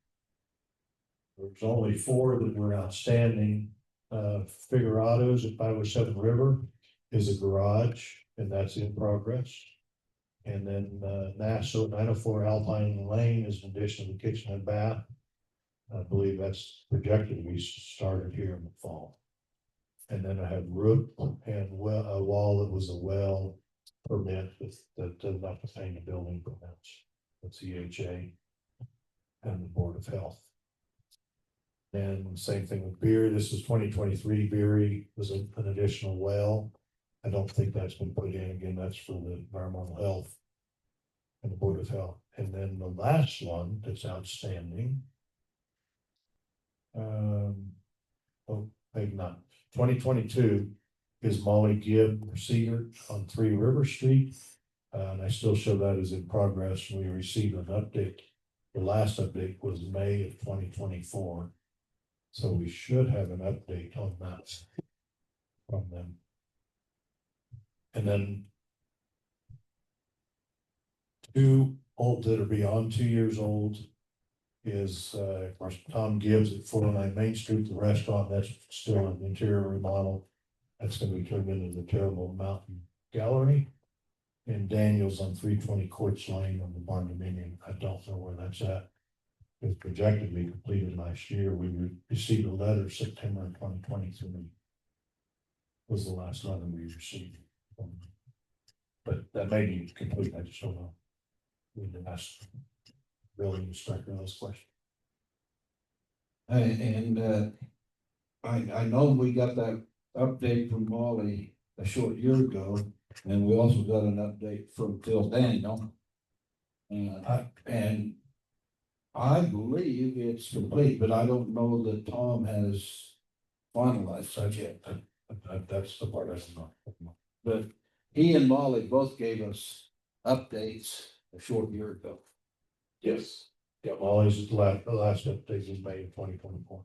there's only 4 that were outstanding. Figuerados at 507 River is a garage, and that's in progress. And then Nassau 904 Alpine Lane is an addition of the kitchen and bath. I believe that's projected to be started here in the fall. And then I have roof and a wall that was a well permit that does not pertain to building permits. That's EHA and the Board of Health. And same thing with Beery. This is 2023. Beery was an additional well. I don't think that's been put in again. That's for the environmental health and the Board of Health. And then the last one that's outstanding. Maybe not. 2022 is Molly Gibb Cedar on 3 River Street. And I still show that as in progress. We received an update. The last update was May of 2024. So we should have an update on that from them. And then 2 old that are beyond 2 years old is of course Tom Gibbs at 409 Main Street, the restaurant. That's still an interior remodel. That's going to be turned into the Terrible Mountain Gallery. And Daniels on 320 Courts Lane on the Barn Dominion. I don't know where that's at. It's projected to be completed last year. We received a letter September 2023. Was the last letter we received. But that may be complete. I just don't know. We need to ask building inspector those questions. And I know we got that update from Molly a short year ago, and we also got an update from Phil Daniel. And I believe it's complete, but I don't know that Tom has finalized that yet. That's the part I don't know. But he and Molly both gave us updates a short year ago. Yes. Yeah, Molly's the last update was May of 2024.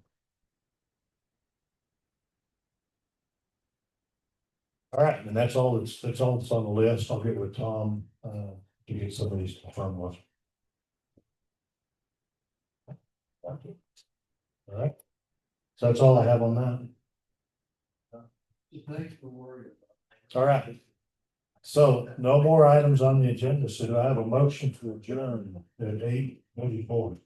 All right, and that's all that's on the list. I'll get with Tom to get some of these confirmed ones. All right. So that's all I have on that. Thanks for worrying. All right. So no more items on the agenda. So do I have a motion to adjourn at 8:24?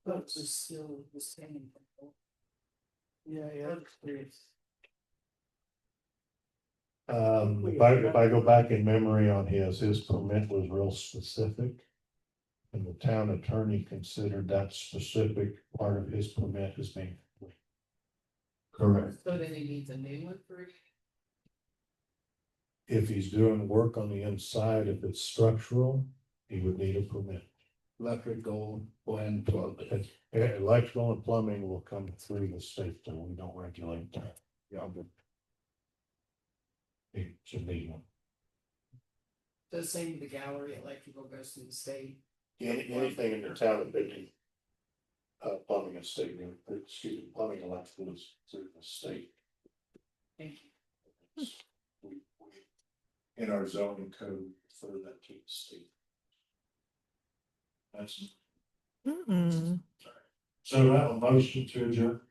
That's still the same. Yeah, If I go back in memory on his permit was real specific. And the town attorney considered that specific part of his permit as being complete. Correct. So then he needs a new one for it? If he's doing work on the inside, if it's structural, he would need a permit. Electrical and plumbing. Electrical and plumbing will come through the state, so we don't regulate that. Yeah, but he should need one. The same with the gallery, electrical goes to the state. Anything in the town of Pitkin, plumbing and state, excuse me, plumbing and electrical is through the state. Thank you. in our zoning code, refer that to the state. That's, Mm-mm. So I have a motion to adjourn.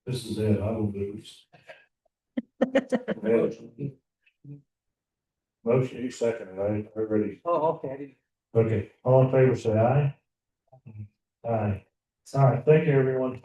This is it, I will lose. Motion, you second it, I already. Oh, okay. Okay, all in favor, say aye. Aye. All right, thank you, everyone.